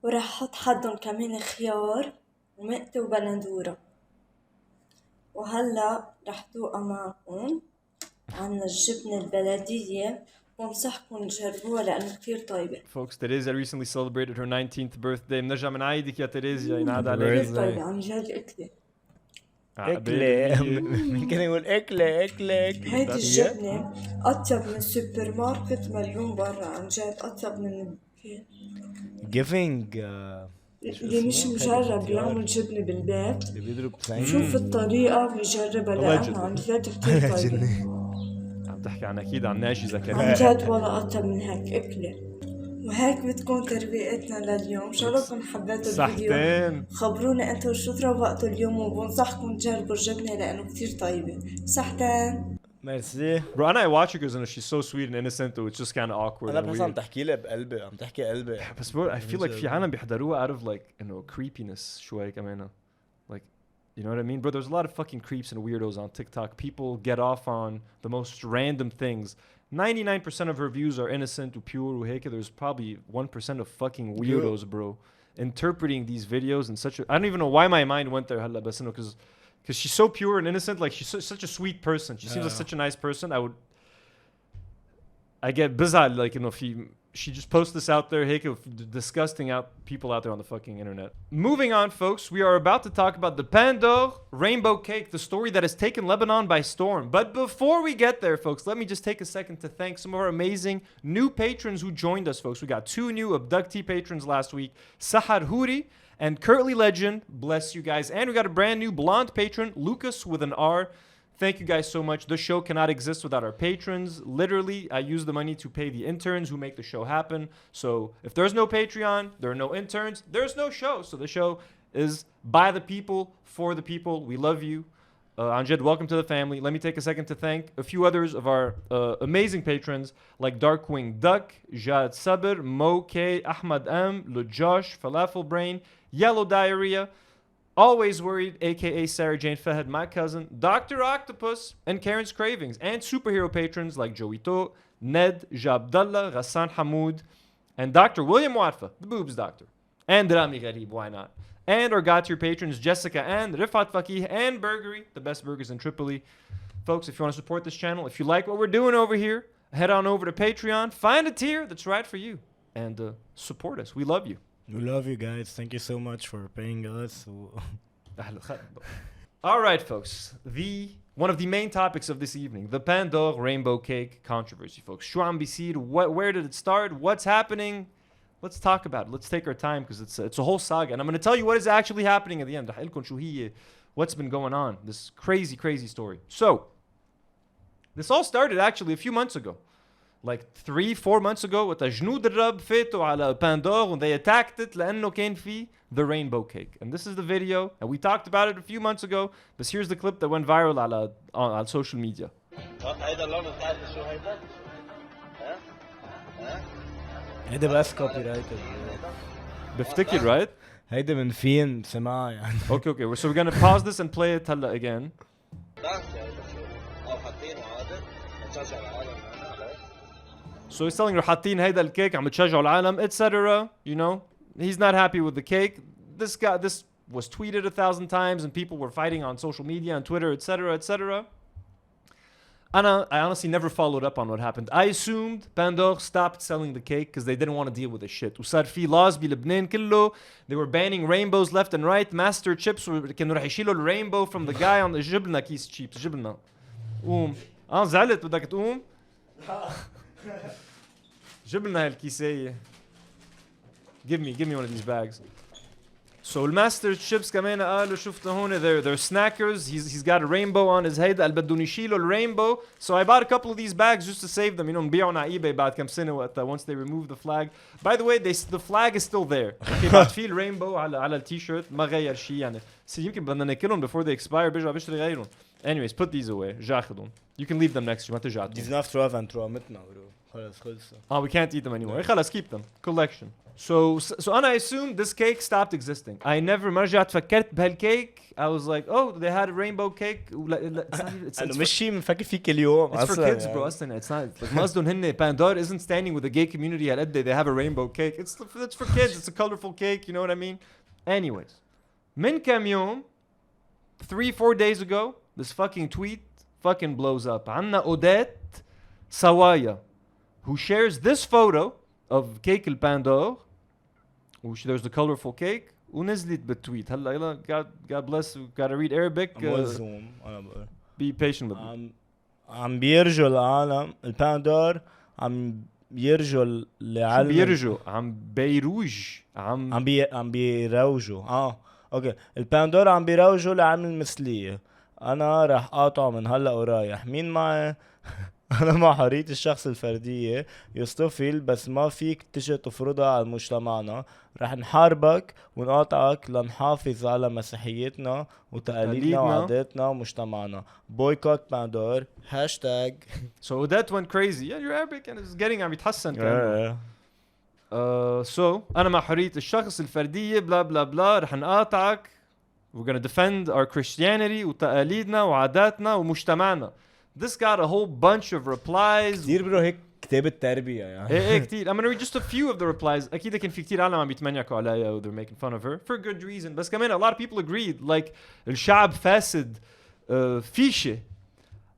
[SPEAKER 7] وراح حط حدهم كمان خيار ومقتة وبندورة. وهلا رح دوقها معكم عنا الجبنة البلدية وانصحكم تجربوها لأنه كتير طيبة.
[SPEAKER 2] Folks, Theresea recently celebrated her 19th birthday. بنرجع من عيدك يا Theresea ينعاد عليك.
[SPEAKER 7] كتير طيبة عن جد أكلة.
[SPEAKER 3] أكلة ممكن يقول أكلة
[SPEAKER 7] هيدي الجبنة أطيب من السوبر ماركت مليون برا عن جد أطيب من
[SPEAKER 3] giving
[SPEAKER 7] اللي مش مجرب يعمل جبنة بالبيت
[SPEAKER 3] بيضرب
[SPEAKER 7] شوف الطريقة ويجربها لأنها عن جد كتير طيبة.
[SPEAKER 2] عم تحكي عن أكيد عن ناجي زكريا.
[SPEAKER 7] عن جد ولا أطيب من هيك أكلة. وهيك بتكون تربيتنا لليوم. إن شاء الله تكون حبيتوا الفيديو. خبرونا انتوا شو تروقتوا اليوم وبنصحكم تجربوا الجبنة لأنه كتير طيبة. صحتين.
[SPEAKER 3] ميرسي.
[SPEAKER 2] Bro, أنا I watch her because she's so sweet and innocent and it's just kind of awkward.
[SPEAKER 3] أنا بس عم تحكي لي بقلبي عم تحكي قلبي.
[SPEAKER 2] بس bro, I feel like في عالم بيحضروها out of like you know creepiness شوي كمان. Like you know what I mean? Bro, there's a lot of fucking creeps and weirdos on TikTok. People get off on the most random things. 99% of her views are innocent and pure وهيك. There's probably 1% of fucking weirdos, bro, interpreting these videos in such a... I don't even know why my mind went there هلا بس إنه because she's so pure and innocent. Like she's such a sweet person. She seems like such a nice person. I get بزعل like you know she just posts this out there هيك disgusting out people out there on the fucking internet. Moving on, folks, we are about to talk about the Pain d'Or rainbow cake, the story that has taken Lebanon by storm. But before we get there, folks, let me just take a second to thank some of our amazing new patrons who joined us, folks. We got 2 new abductee patrons last week, Sahar Houri and Curtly Legend. Bless you guys. And we got a brand new blonde patron, Lucas with an R. Thank you guys so much. The show cannot exist without our patrons. Literally, I use the money to pay the interns who make the show happen. So if there's no Patreon, there are no interns, there's no show. So the show is by the people, for the people. We love you. Anjed, welcome to the family. Let me take a second to thank a few others of our amazing patrons like Darkwing Duck, Jad Sabr, Mo K, Ahmad M, Lujosh, Falafel Brain, Yellow Diarrhea, Always Worried, aka Sarah Jane Fahad, my cousin, Dr. Octopus, and Karen's Cravings, and superhero patrons like Joito, Ned, Jabdallah, Ghassan Hamoud, and Dr. William Watfa, the boobs doctor, and Ramy Gharib, why not? And our God tier patrons, Jessica and Rifat Fakih and Burgery, the best burgers in Tripoli. Folks, if you want to support this channel, if you like what we're doing over here, head on over to Patreon, find a tier that's right for you, and support us. We love you.
[SPEAKER 3] We love you guys. Thank you so much for paying us.
[SPEAKER 2] All right, folks. One of the main topics of this evening, the Pain d'Or rainbow cake controversy, folks. Shou am bisir? Where did it start? What's happening? Let's talk about it. Let's take our time because it's a whole saga. And I'm going to tell you what is actually happening at the end. What's been going on. This crazy, crazy story. So, this all started actually a few months ago. Like 3-4 months ago with جنود الرب فاتوا على Pain d'Or and they attacked it لأنه كان فيه the rainbow cake. And this is the video. And we talked about it a few months ago. But here's the clip that went viral on social media.
[SPEAKER 3] هيدا بس كوبي رايت
[SPEAKER 2] بفتكر, right?
[SPEAKER 3] هيدا من فين سماع يعني.
[SPEAKER 2] Okay. So we're going to pause this and play it هلا again. So he's telling her حاطين هيدا الكيك عم تشجعوا العالم, etc. You know, he's not happy with the cake. This was tweeted 1,000 times and people were fighting on social media, on Twitter, etc., etc. I honestly never followed up on what happened. I assumed Pain d'Or stopped selling the cake because they didn't want to deal with the shit. وصار في laws بلبنان كله. They were banning rainbows left and right. Master Chips كانوا رح يشيلوا rainbow from the guy on the جبنا كيس chips. جبنا. قوم. زعلت بدك تقوم. جبنا هالكيسية. Give me one of these bags. So الماستر شيبس كمان قالوا شفت هون they're snackers. He's got a rainbow on his head. قال بدهم يشيلوا الرينبو. So I bought a couple of these bags just to save them. You know, نبيعهم على eBay بعد كم سنة وقتها once they remove the flag. By the way, the flag is still there. Okay, بعد في الرينبو على التيشيرت ما غير شيء يعني. يمكن بدنا ناكلهم before they expire برجع بشتري غيرهم. Anyways, put these away. جاخدهم. You can leave them next to you. ما ترجع.
[SPEAKER 3] These not throw and throw متنا bro. خلاص خلص.
[SPEAKER 2] We can't eat them anymore. خلاص keep them. Collection. So I assumed this cake stopped existing. I never ما رجعت فكرت بهالكيك. I was like, oh, they had a rainbow cake.
[SPEAKER 3] أنا مش شيء بنفكر فيه كل يوم.
[SPEAKER 2] It's for kids, bro. أصلاً it's not. Like ما قصدهم هن Pain d'Or isn't standing with the gay community هالقد they have a rainbow cake. It's for kids. It's a colorful cake. You know what I mean? Anyways, من كم يوم, 3-4 days ago, this fucking tweet fucking blows up. عنا Odette Sawaya, who shares this photo of cake Pain d'Or. There's the colorful cake. ونزلت بالتويت. هلا يلا God bless. Gotta read Arabic. Be patient with me.
[SPEAKER 3] عم بيرجوا العالم البان دور عم بيرجوا لعالم
[SPEAKER 2] بيرجوا عم
[SPEAKER 3] بيروجوا اوكي البان دور عم بيروجوا لعمل المثلية. انا راح قاطعه من هلا ورايح. مين معي؟ أنا مع حرية الشخص الفردية يستفيل بس ما فيك تجي تفرضها على مجتمعنا. رح نحاربك ونقاطعك لنحافظ على مسيحيتنا وتقاليدنا وعاداتنا ومجتمعنا. Boycott Pain d'Or. Hashtag.
[SPEAKER 2] So that went crazy. Yeah, you're Arabic and it's getting عم يتحسن كمان. So أنا مع حرية الشخص الفردية بلا بلا بلا. رح نقاطعك. We're gonna defend our Christianity وتقاليدنا وعاداتنا ومجتمعنا. This got a whole bunch of replies.
[SPEAKER 3] كتير برو هيك كتاب التربية يعني.
[SPEAKER 2] ايه كتير. I'm gonna read just a few of the replies. أكيد كان في كتير عالم عم بيتمنيكوا عليها و they're making fun of her for good reason. بس كمان a lot of people agreed. Like الشعب فاسد. فيشة.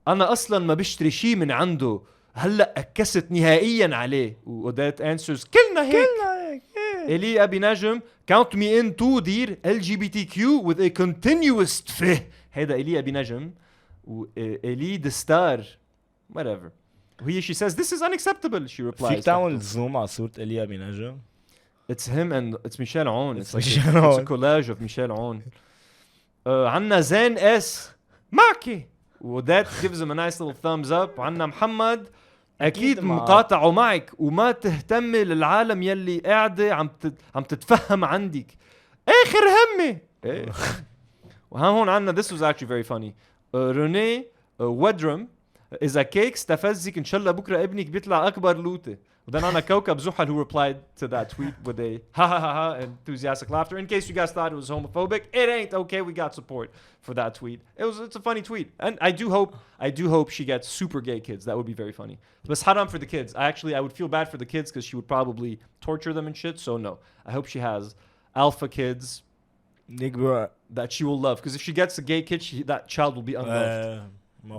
[SPEAKER 2] أنا أصلاً ما بشتري شيء من عنده. هلأ أكست نهائياً عليه. Odette answers كلنا هيك. إلي أبي نجم count me in to دير LGBTQ with a continuous فه. هيدا إلي أبي نجم. Ellie the star, whatever. She says this is unacceptable. She replies.
[SPEAKER 3] فيك تعمل زوم على صورة إليا بنجم.
[SPEAKER 2] It's him and it's Michel Aoun. It's a collage of Michel Aoun. عنا زين اس ماكي that gives him a nice little thumbs up. وعنا محمد اكيد
[SPEAKER 3] معك.
[SPEAKER 2] مقاطعه معك وما تهتمي للعالم يلي قاعده عم تتفهم عندك اخر همي. وهون عنا this was actually very funny. روني ودرم اذا كيك استفزك ان شاء الله بكره ابنك بيطلع اكبر لوته. وthen عنا كوكب زحل who replied to that tweet with a ha ha ha ha enthusiastic laughter. In case you guys thought it was homophobic, it ain't. Okay, we got support for that tweet. It's a funny tweet, and I do hope she gets super gay kids. That would be very funny. But haram for the kids. I would feel bad for the kids because she would probably torture them and shit. So no, I hope she has alpha kids that she will love. Because if she gets a gay kid, that child will be unloved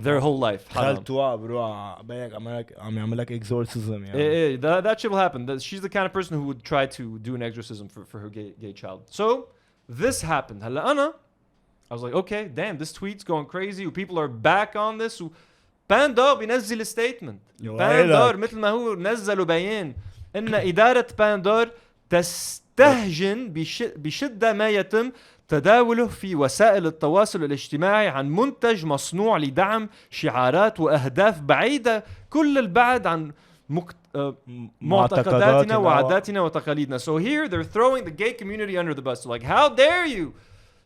[SPEAKER 2] their whole life. Haram.
[SPEAKER 3] خالتوا برو بينك عم يعمل لك exorcism يعني.
[SPEAKER 2] That shit will happen. She's the kind of person who would try to do an exorcism for her gay child. So this happened. هلا أنا I was like, okay, damn, this tweet's going crazy. People are back on this. باندور بينزل statement. باندور مثل ما هو نزلوا بيان إن إدارة باندور تستهجن بشدة ما يتم تداوله في وسائل التواصل الاجتماعي عن منتج مصنوع لدعم شعارات وأهداف بعيدة كل البعد عن معتقداتنا وعاداتنا وتقاليدنا. So here they're throwing the gay community under the bus. So like, how dare you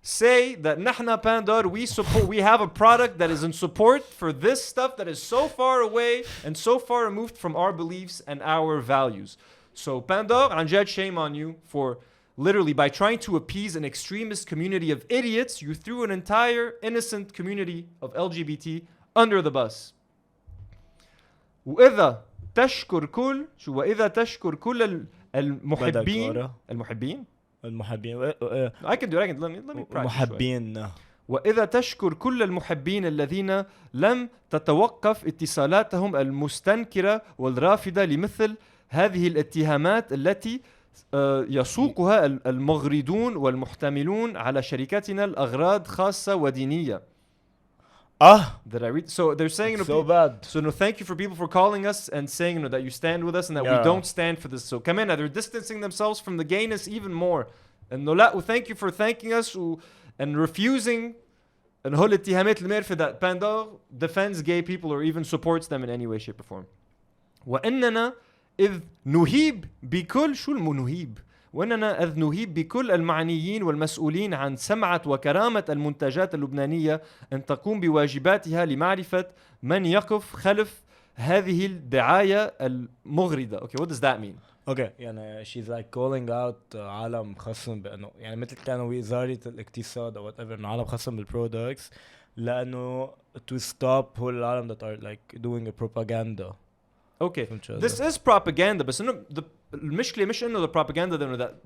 [SPEAKER 2] say that نحن باندور we have a product that is in support for this stuff that is so far away and so far removed from our beliefs and our values. So Pandor, عن جد, shame on you for literally by trying to appease an extremist community of idiots, you threw an entire innocent community of LGBT under the bus. وإذا تشكر كل المحبين I can do it. Let me practice.
[SPEAKER 3] محبين.
[SPEAKER 2] وإذا تشكر كل المحبين الذين لم تتوقف اتصالاتهم المستنكرة والرافضة لمثل هذه الاتهامات التي يسوقها المغردون والمحتملون على شركتنا الأغراض خاصة ودينية. Did I read? So they're saying
[SPEAKER 3] so bad.
[SPEAKER 2] So no, thank you for people for calling us and saying that you stand with us and that we don't stand for this. So come in, they're distancing themselves from the gayness even more. And no, thank you for thanking us and refusing and whole اتهامات المعرفة that Pandor defends gay people or even supports them in any way, shape or form. وإننا إذ نهيب بكل شو المنهيب وإننا إذ نهيب بكل المعنيين والمسؤولين عن سمعة وكرامة المنتجات اللبنانية أن تقوم بواجباتها لمعرفة من يقف خلف هذه الدعاية المغردة. Okay, what does that mean?
[SPEAKER 3] Okay, يعني she's like calling out عالم خصم بأنه يعني مثل كانوا وزارة الاقتصاد أو whatever إنه عالم خصم بالبرودكتس لأنه to stop whole العالم that are like doing a propaganda.
[SPEAKER 2] Okay, this is propaganda, but المشكلة مش إنه the propaganda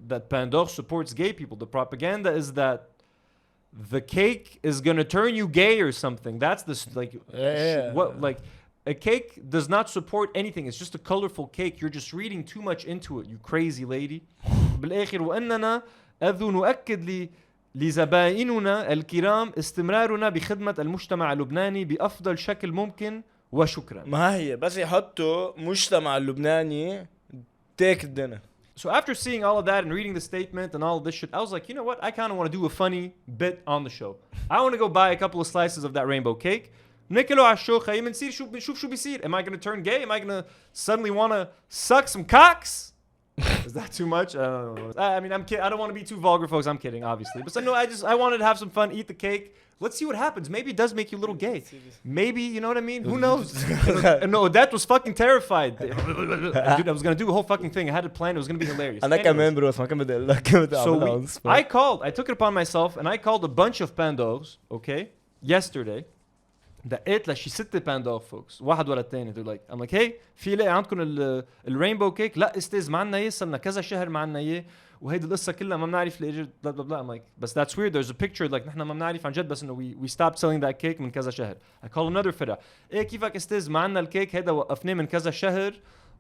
[SPEAKER 2] that Pandor supports gay people. The propaganda is that the cake is gonna turn you gay or something. That's the what like a cake does not support anything. It's just a colorful cake. You're just reading too much into it, you crazy lady. بالآخر وإننا أذ نؤكد لزبائننا الكرام استمرارنا بخدمة المجتمع اللبناني بأفضل شكل ممكن وشكرا.
[SPEAKER 3] ما هي بس يحطوا مجتمع اللبناني take dinner.
[SPEAKER 2] So after seeing all of that and reading the statement and all of this shit, I was like, you know what? I kind of want to do a funny bit on the show. I want to go buy a couple of slices of that rainbow cake. نكلوا على الشو خيم نصير نشوف شو بيصير. Am I going to turn gay? Am I going to suddenly want to suck some cocks? Is that too much? I mean, I'm kidding. I don't want to be too vulgar, folks. I'm kidding, obviously. But no, I wanted to have some fun, eat the cake. Let's see what happens. Maybe it does make you a little gay. Maybe, you know what I mean? Who knows? No, Odette was fucking terrified. Dude, I was going to do a whole fucking thing. I had it planned. It was going to be hilarious.
[SPEAKER 3] أنا كمان بروس ما كان بدي أقول لك.
[SPEAKER 2] So I took it upon myself and I called a bunch of Pandors, okay, yesterday. دقيت لشي 6 باندور فوكس واحد ولا الثاني. They're like, I'm like, hey, في لاقي عندكم الرينبو كيك؟ لا استاذ معنا اياه صرنا كذا شهر معنا اياه وهيدي القصه كلها ما بنعرف ليه بلا بلا بلا. I'm like, but that's weird. There's a picture like نحن ما بنعرف عن جد بس انه we stopped selling that cake من كذا شهر. I call another فرع, ايه كيفك استاذ معنا الكيك هيدا وقفناه من كذا شهر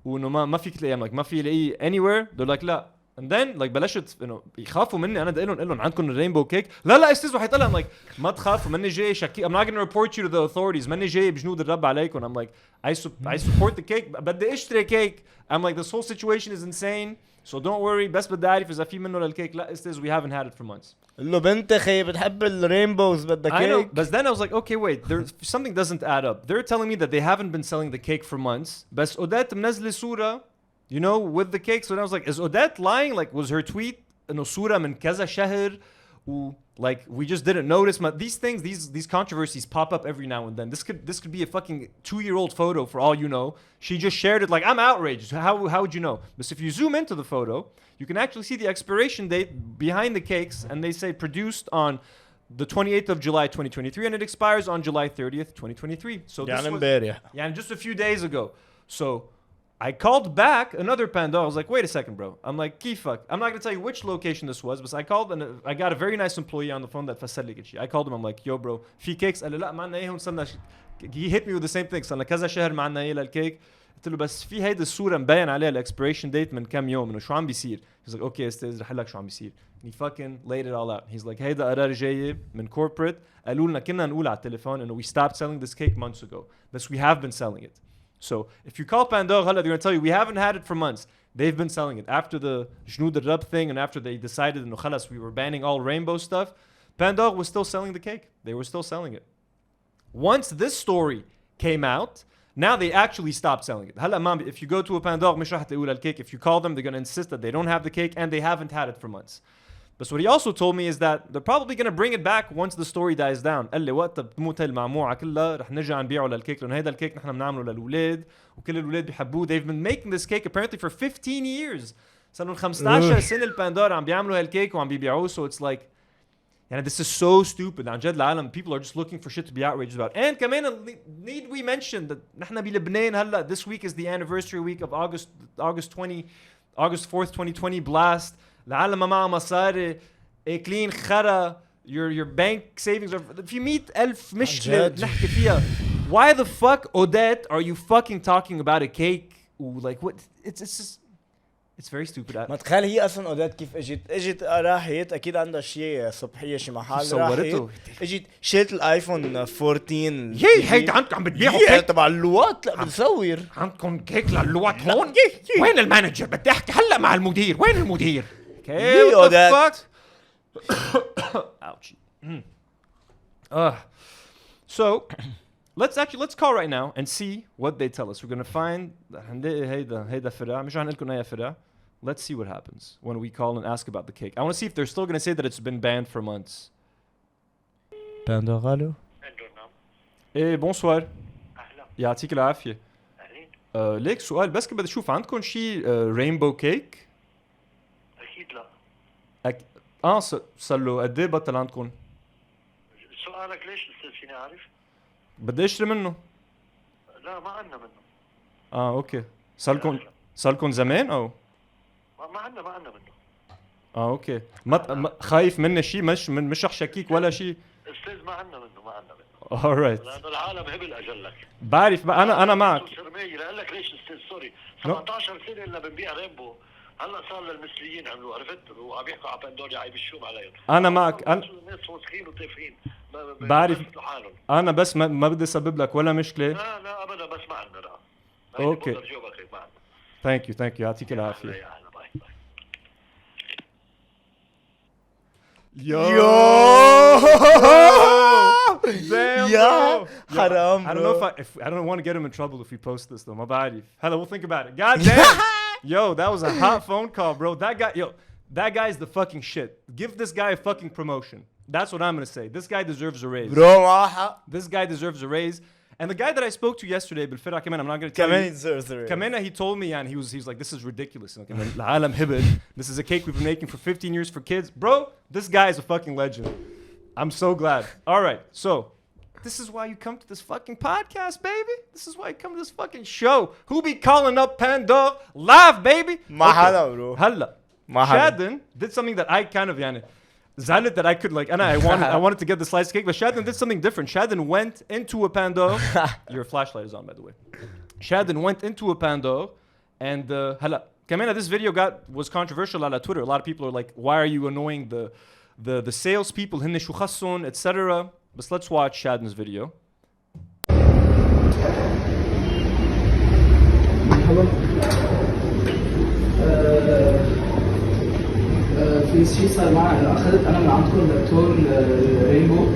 [SPEAKER 2] وانه ما فيك تلاقيه. I'm like, ما في لاقيه anywhere. They're like, لا. And then like بلشت انه يخافوا مني. انا بدي اقول لهم عندكم الرينبو كيك؟ لا استاذ وحيطلع. I'm like, ما تخافوا ماني جاي شكي. I'm not going to report you to the authorities. ماني جاي بجنود الرب عليكم. I'm like, I support the cake. بدي اشتري كيك. I'm like, this whole situation is insane. So don't worry. بس بدي اعرف اذا في منه للكيك. لا استاذ, we haven't had it for months.
[SPEAKER 3] قال له بنت خي بتحب الرينبوز بدها
[SPEAKER 2] I know,
[SPEAKER 3] كيك.
[SPEAKER 2] but then I was like, okay, wait, something doesn't add up. They're telling me that they haven't been selling the cake for months. بس Odette منزلة صورة, you know, with the cake. So then I was like, is Odette lying? Like, was her tweet إنه صورة من كذا شهر? Like, we just didn't notice. These things, these controversies pop up every now and then. This could be a fucking 2-year-old photo for all you know. She just shared it like, I'm outraged. How would you know? But if you zoom into the photo, you can actually see the expiration date behind the cakes, and they say produced on the 28th of July 2023, and it expires on July 30th 2023. So this
[SPEAKER 3] يعني
[SPEAKER 2] was,
[SPEAKER 3] امبارح.
[SPEAKER 2] yeah, just a few days ago. So I called back another panda. I was like, wait a second, bro. I'm like, kifak. I'm not going to tell you which location this was, but I called and I got a very nice employee on the phone that فسر لي كل شيء. I called him. I'm like, yo, bro, في cakes. قال لي لا ما عندنا اياهم صرنا. He hit me with the same thing. صرنا كذا شهر ما عندنا اياه للكيك. قلت له بس في هيدي الصورة مبين عليها الاكسبيريشن ديت من كم يوم. إنه شو عم بيصير. He's like, okay, استاذ رح لك شو عم بيصير. And he fucking laid it all out. He's like, هيدا قرار جاي من corporate. قالوا لنا كنا نقول على التليفون إنه we stopped selling this cake months ago. But we have been selling it. So if you call Pandore, they're going to tell you we haven't had it for months. They've been selling it. After the Jnoud Rab thing and after they decided no khalas, we were banning all rainbow stuff, Pandore was still selling the cake. They were still selling it. Once this story came out, now they actually stopped selling it. If you go to a Pandore, if you call them, they're going to insist that they don't have the cake and they haven't had it for months. But what he also told me is that they're probably going to bring it back once the story dies down. قال لي وقت بتموت المعموعة كلها رح نرجع نبيعه للكيك لأنه هيدا الكيك نحن بنعمله للأولاد وكل الأولاد بيحبوه. They've been making this cake apparently for 15 years. صار لهم 15 سنة الباندور عم بيعملوا هالكيك وعم بيبيعوه. So it's like, يعني this is so stupid. عن جد العالم, people are just looking for shit to be outraged about. And كمان need we mention that نحن بلبنان هلا this week is the anniversary week of August 4th 2020 blast. العالم ما معها مصاري اكلين خرا your bank savings are في 100,000 مشكلة نحكي فيها. Why the fuck Odette are you fucking talking about a cake? Like what? It's just it's very stupid.
[SPEAKER 3] ما تخيل هي اصلا اودات كيف اجت راحت اكيد عندها شيء صبحيه شي محل
[SPEAKER 2] صورته
[SPEAKER 3] اجت شلت الايفون 14
[SPEAKER 2] هي عندكم عم بتبيعوا كيك
[SPEAKER 3] تبع اللواط. لا بنصور
[SPEAKER 2] عندكم كيك للوات هون. وين المانجر؟ بدي احكي هلا مع المدير. وين المدير؟ Okay, what the fuck? Ouchie. So let's call right now and see what they tell us. We're gonna find هيدا فرع. مش رح نقول لكم أي فرع. Let's see what happens when we call and ask about the cake. I want to see if they're still gonna say that it's been banned for months.
[SPEAKER 3] باندو غالو.
[SPEAKER 2] إيه bonsoir.
[SPEAKER 8] أهلا.
[SPEAKER 2] يعطيك العافية.
[SPEAKER 8] أهلين.
[SPEAKER 2] ليك سؤال بس كده بدي أشوف عندكم شيء rainbow cake؟
[SPEAKER 8] أكيد لا.
[SPEAKER 2] صار له قد ايه بطل عندكم؟
[SPEAKER 8] سؤالك ليش استاذ فيني اعرف؟
[SPEAKER 2] بدي اشتري منه.
[SPEAKER 8] لا ما عندنا منه.
[SPEAKER 2] اوكي. صار لكم زمان او؟
[SPEAKER 8] ما عندنا منه.
[SPEAKER 2] اوكي. خايف منه شيء مش رح شكيك ولا شيء؟
[SPEAKER 8] استاذ ما عندنا منه.
[SPEAKER 2] alright.
[SPEAKER 8] لأن العالم هبل اجلك.
[SPEAKER 2] بعرف انا معك.
[SPEAKER 8] قال لك ليش استاذ سوري 17 سنه الا بنبيع ريمبو. هلا صار للمثليين عملوا عرفت وعم يحكوا على باندوريا عيب الشوم عليهم.
[SPEAKER 2] انا معك.
[SPEAKER 8] الناس وسخين وتافهين.
[SPEAKER 2] بعرف. انا بس ما بدي اسبب لك ولا مشكله.
[SPEAKER 8] لا ابدا بس ما عندنا.
[SPEAKER 2] اوكي. ثانك يو يعطيك العافيه. Yo! Damn,
[SPEAKER 3] Yeah, haram,
[SPEAKER 2] I don't know if I don't want to get him in trouble if we post this though. My body. Hello, we'll think about it. God damn. Yo, that was a hot phone call, bro. That guy is the fucking shit. Give this guy a fucking promotion. That's what I'm gonna say. This guy deserves a raise.
[SPEAKER 3] Bro,
[SPEAKER 2] this guy deserves a raise. And the guy that I spoke to yesterday, بالفرع كمان, I'm not gonna tell you. كمان he told me, and he was like, this is ridiculous. العالم هبل. This is a cake we've been making for 15 years for kids. Bro, this guy is a fucking legend. I'm so glad. All right, so this is why you come to this fucking podcast, baby. This is why you come to this fucking show. Who be calling up Pandore live, baby?
[SPEAKER 3] ما حدا bro.
[SPEAKER 2] هلا. Shadden did something that I kind of زعلت that I could like I wanted to get the sliced cake, but Shadden did something different. Shadden went into a Pandore. Your flashlight is on, by the way. Shadden went into a Pandore and هلا كمان this video was controversial على Twitter. A lot of people are like, why are you annoying the sales people? هن شو خصهم, etc. But let's watch Shadden's video.
[SPEAKER 3] في شيء صار معي انه اخذت انا من عندكم دكتور رينبو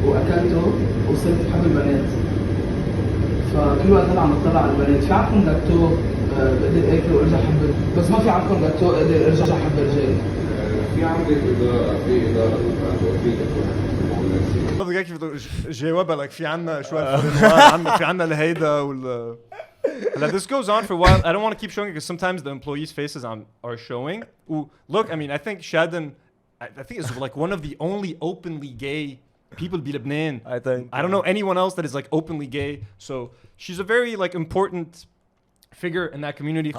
[SPEAKER 3] واكلته وصرت بحب البنات. فكل وقت انا عم بطلع على البنات، في عندكم جاتو بقدر اكله وارجع احب، بس ما في عندكم جاتو اقدر ارجع احب الرجال.
[SPEAKER 9] في عندك اداره، في اداره
[SPEAKER 2] قصدك كيف جاوبها لك في عنا شويه في عنا الهيدا وال this goes on for a while. I don't want to keep showing it because sometimes the employees' faces are showing. Ooh, look, I mean, I think Shadden, I think is like one of the only openly gay people in Lebanon. I don't know anyone else that is like openly gay. So she's a very like important figure in that community.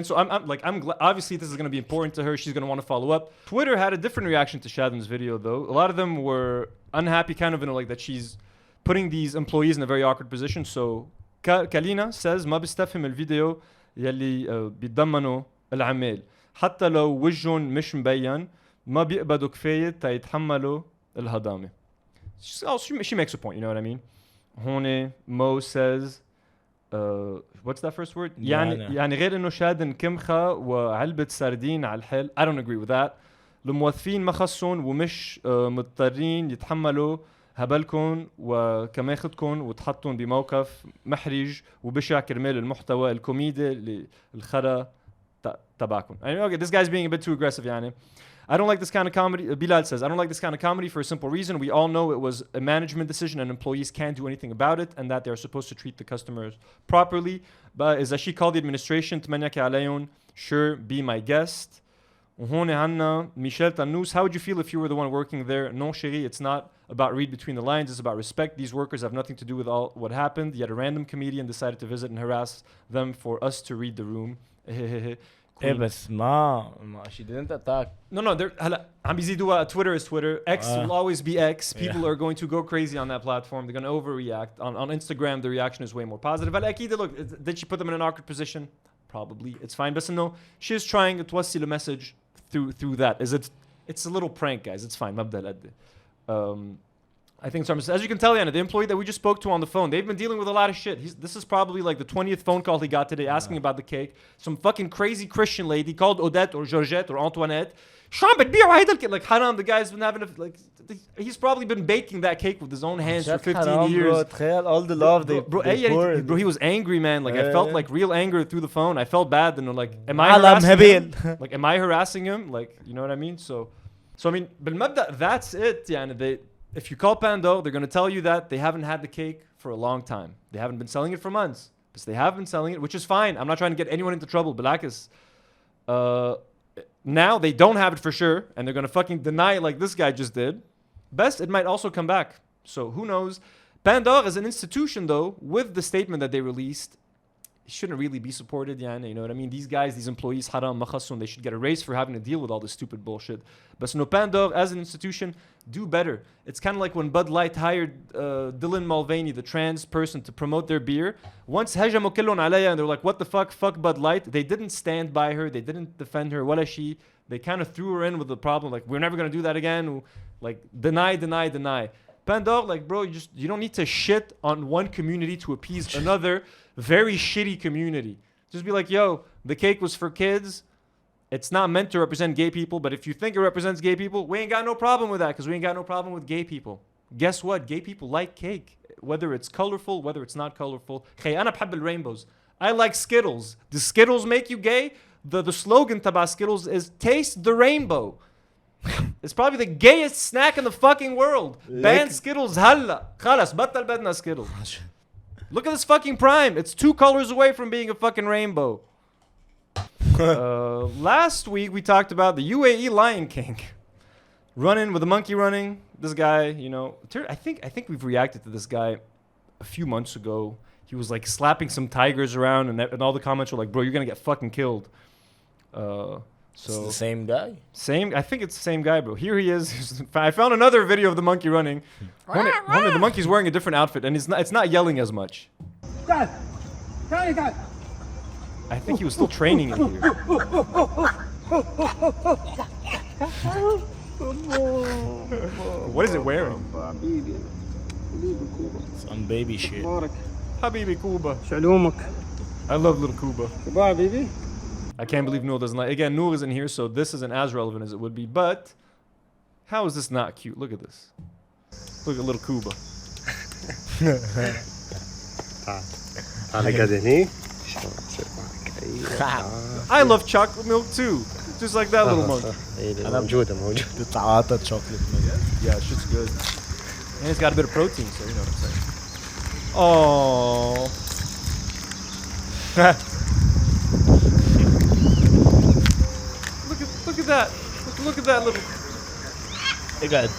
[SPEAKER 2] So I'm glad. Obviously, this is going to be important to her. She's going to want to follow up. Twitter had a different reaction to Shadden's video, though. A lot of them were unhappy, kind of in like that she's putting these employees in a very awkward position. So Kalina says ما بستفهم الفيديو يلي بيتضمنوا العمال حتى لو وجهن مش مبين ما بيقبضوا كفاية تيتحملوا الهضامة. She makes a point, you know what I mean? هون Mo says what's that first word? يعني غير انه شادن كمخة وعلبة سردين على الحل. I don't agree with that. الموظفين ما خصون ومش مضطرين يتحملوا هبلكن وكماخدكن وتحطون بموقف محرج وبشع كرمال المحتوى الكوميدي الخرا تبعكم. I mean, okay, this guy's being a bit too aggressive يعني. I don't like this kind of comedy. Bilal says, I don't like this kind of comedy for a simple reason. We all know it was a management decision and employees can't do anything about it and that they're supposed to treat the customers properly. But is that she called the administration تمنيكي عليهم. Sure, be my guest. وهون عنا Michel Tanous. How would you feel if you were the one working there? Non, chérie, it's not about read between the lines. It's about respect. These workers have nothing to do with all what happened. Yet a random comedian decided to visit and harass them for us to read the room.
[SPEAKER 3] ايه بس ما she didn't attack.
[SPEAKER 2] No, هلا عم بيزيدوها. Twitter is Twitter. X will always be X. People are going to go crazy on that platform. They're going to overreact. On Instagram, the reaction is way more positive. هلا أكيد look, did she put them in an awkward position? Probably. It's fine. But no, she is trying to توصل the message through that. It's a little prank, guys. It's fine. مبدأ I think as you can tell, Yana, the employee that we just spoke to on the phone, they've been dealing with a lot of shit. This is probably like the 20th phone call he got today asking about the cake. Some fucking crazy Christian lady called Odette or Georgette or Antoinette. Like haram, the guy's been having he's probably been baking that cake with his own hands for 15 years.
[SPEAKER 3] Bro, all the love they poured.
[SPEAKER 2] Bro, he was angry, man. Like I felt like real anger through the phone. I felt bad and like, am I harassing him? Like, am I harassing him? Like, you know what I mean? So I mean, بالمبدأ, that's it. Yeah, if you call Pando, they're going to tell you that they haven't had the cake for a long time. They haven't been selling it for months. But they have been selling it, which is fine. I'm not trying to get anyone into trouble. Balakis, now they don't have it for sure, and they're going to fucking deny it like this guy just did. Best, it might also come back. So who knows? Pandor as an institution, though, with the statement that they released, it shouldn't really be supported, yani, you know what I mean? These guys, these employees, haram, makhasun, they should get a raise for having to deal with all this stupid bullshit. But no, Pandor as an institution, do better. It's kind of like when Bud Light hired Dylan Mulvaney, the trans person, to promote their beer. Once hajamu killun alaya, and they were like, what the fuck Bud Light. They didn't stand by her. They didn't defend her. Wala she. They kind of threw her in with the problem, like, we're never going to do that again. Like, deny. Pandor, like, bro, you don't need to shit on one community to appease another very shitty community. Just be like, yo, the cake was for kids. It's not meant to represent gay people, but if you think it represents gay people, we ain't got no problem with that, because we ain't got no problem with gay people. Guess what? Gay people like cake. Whether it's colorful, whether it's not colorful. Hey, أنا بحب rainbows. I like Skittles. Does Skittles make you gay? The slogan تبع Skittles is taste the rainbow. It's probably the gayest snack in the fucking world. Ban Skittles هلا. خلاص بطل بدنا Skittles. Look at this fucking Prime. It's 2 colors away from being a fucking rainbow. Last week we talked about the UAE Lion King. Running with the monkey running. This guy, you know, I think we've reacted to this guy a few months ago. He was like slapping some tigers around and all the comments were like, bro, you're going to get fucking killed. So
[SPEAKER 3] it's the same guy?
[SPEAKER 2] I think it's the same guy, bro. Here he is. I found another video of the monkey running. The monkey's wearing a different outfit, and it's not yelling as much. I think he was still training in here. What is it wearing?
[SPEAKER 3] Some baby shit.
[SPEAKER 2] Habibi Kuba.
[SPEAKER 10] شعلومك.
[SPEAKER 2] I love little Kuba.
[SPEAKER 10] كبار بيبي.
[SPEAKER 2] I can't believe Noor doesn't like. Again, Noor isn't here, so this isn't as relevant as it would be. But how is this not cute? Look at this. Look at little Cuba. I love chocolate milk too, just like that little monkey.
[SPEAKER 3] تعاطى chocolate milk.
[SPEAKER 2] Yeah, shit's good. And it's got a bit of protein, so you know what I'm saying. Oh. look at that. Look at that little.
[SPEAKER 3] اقعد.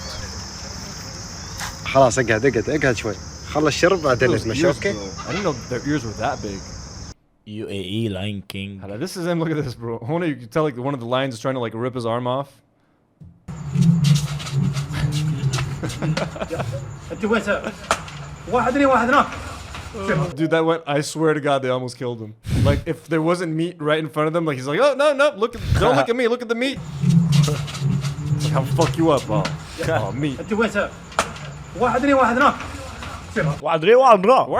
[SPEAKER 10] خلاص اقعد شوي. خلص شرب بعدين نتمشى اوكي؟
[SPEAKER 2] I didn't know their ears were that big.
[SPEAKER 3] UAE Lion King.
[SPEAKER 2] This is him. Look at this, bro. You can tell like one of the lions is trying to like rip his arm off. Dude, that went. I swear to God, they almost killed him. Like if there wasn't meat right in front of them, like he's like, oh no, don't look at me, look at the meat. It's like, I'll fuck you up, oh meat. Why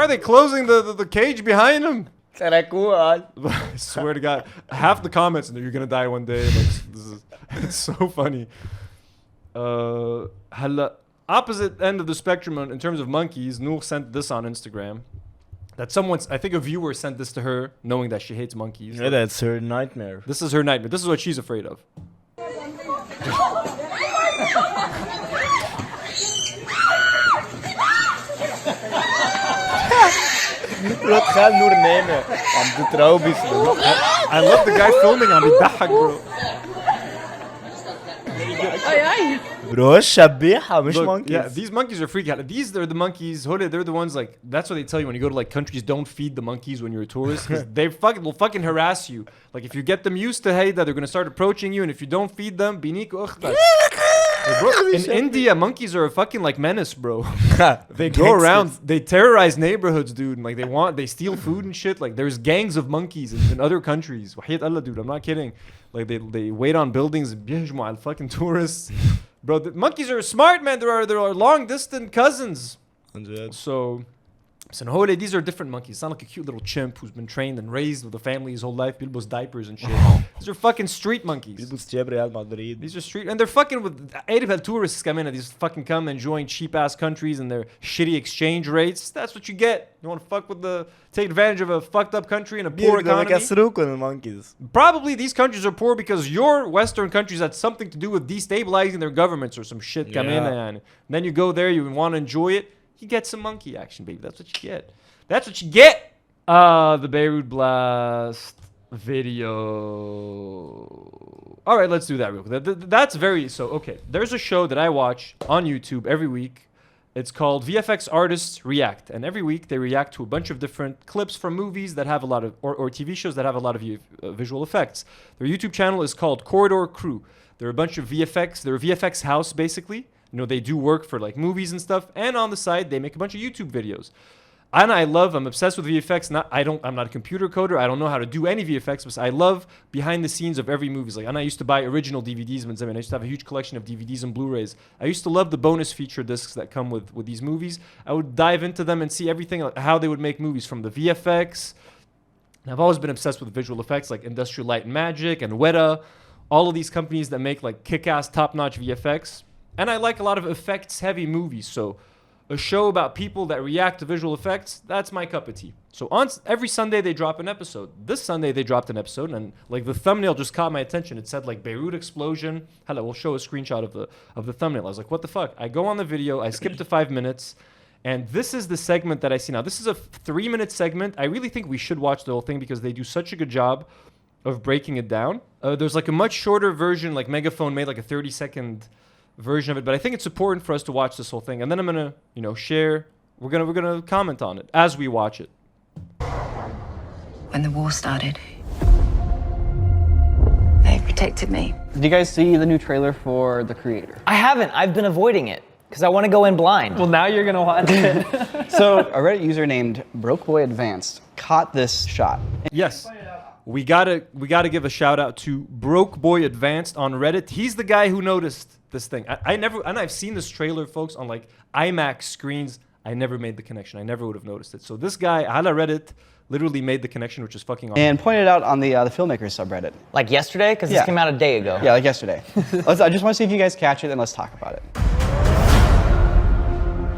[SPEAKER 2] are they closing the cage behind him? I swear to God, half the comments in there, you're gonna die one day. Like, it's so funny. Opposite end of the spectrum in terms of monkeys, Noor sent this on Instagram. That I think a viewer sent this to her, knowing that she hates monkeys.
[SPEAKER 3] Yeah, that's her nightmare.
[SPEAKER 2] This is her nightmare. This is what she's afraid of. I love the guy filming on بيضحك bro.
[SPEAKER 3] Bro, شبيحة مش monkeys.
[SPEAKER 2] Yeah, these monkeys are freaking out. These are the monkeys. They're the ones like that's what they tell you when you go to like countries. Don't feed the monkeys when you're a tourist. They will fucking harass you. Like if you get them used to Haida, they're gonna start approaching you, and if you don't feed them, in India, monkeys are a fucking like menace, bro. They go around, they terrorize neighborhoods, dude, and like they steal food and shit. Like there's gangs of monkeys in other countries. Wahiyat Allah, dude, I'm not kidding. Like they wait on buildings and biyajmu al fucking tourists. Bro, the monkeys are smart, man. There are long distant cousins. So these are different monkeys. It's not like a cute little chimp who's been trained and raised with a family his whole life. Bilbo's diapers and shit. These are fucking street monkeys. These are street, and they're fucking with tourists come in and these fucking come and join cheap ass countries and their shitty exchange rates. That's what you get. You want to take advantage of a fucked up country and a poor economy. Probably these countries are poor because your Western countries had something to do with destabilizing their governments or some shit. Come in and then you go there, you want to enjoy it. You get some monkey action, baby. That's what you get. That's what you get. The Beirut blast video. All right, let's do that real quick. That's okay. There's a show that I watch on YouTube every week. It's called VFX Artists React, and every week they react to a bunch of different clips from movies that have a lot of or TV shows that have a lot of visual effects. Their YouTube channel is called Corridor Crew. They're a bunch of VFX. They're a VFX house basically. You know, they do work for like movies and stuff, and on the side they make a bunch of YouTube videos. And I'm obsessed with VFX. I'm not a computer coder. I don't know how to do any VFX, but I love behind the scenes of every movie. Like, and I used to buy original DVDs. I used to have a huge collection of DVDs and Blu-rays. I used to love the bonus feature discs that come with these movies. I would dive into them and see everything, like how they would make movies from the VFX. And I've always been obsessed with visual effects like Industrial Light and Magic and Weta. All of these companies that make like kick-ass, top-notch VFX. And I like a lot of effects-heavy movies, so a show about people that react to visual effects, that's my cup of tea. So every Sunday they drop an episode. This Sunday they dropped an episode, and like the thumbnail just caught my attention. It said like Beirut explosion. Hello, we'll show a screenshot of the thumbnail. I was like, what the fuck? I go on the video, I skip to 5 minutes, and this is the segment that I see now. This is a 3-minute segment. I really think we should watch the whole thing because they do such a good job of breaking it down. There's like a much shorter version, like Megaphone made like a 30-second version of it, but I think it's important for us to watch this whole thing, and then I'm gonna, share. We're gonna comment on it as we watch it.
[SPEAKER 11] When the war started, they protected me.
[SPEAKER 5] Did you guys see the new trailer for The Creator?
[SPEAKER 12] I haven't. I've been avoiding it because I want to go in blind.
[SPEAKER 5] Well, now you're gonna watch it. So, a Reddit user named BrokeBoyAdvanced caught this shot.
[SPEAKER 2] Yes. We gotta give a shout out to Broke Boy Advanced on Reddit. He's the guy who noticed this thing. I've seen this trailer, folks, on like IMAX screens. I never made the connection. I never would have noticed it. So this guy, ala Reddit, literally made the connection, which is fucking awesome.
[SPEAKER 5] And pointed it out on the filmmakers subreddit.
[SPEAKER 12] Like yesterday? Because this came out a day ago.
[SPEAKER 5] Yeah, like yesterday. I just want to see if you guys catch it, and let's talk about it.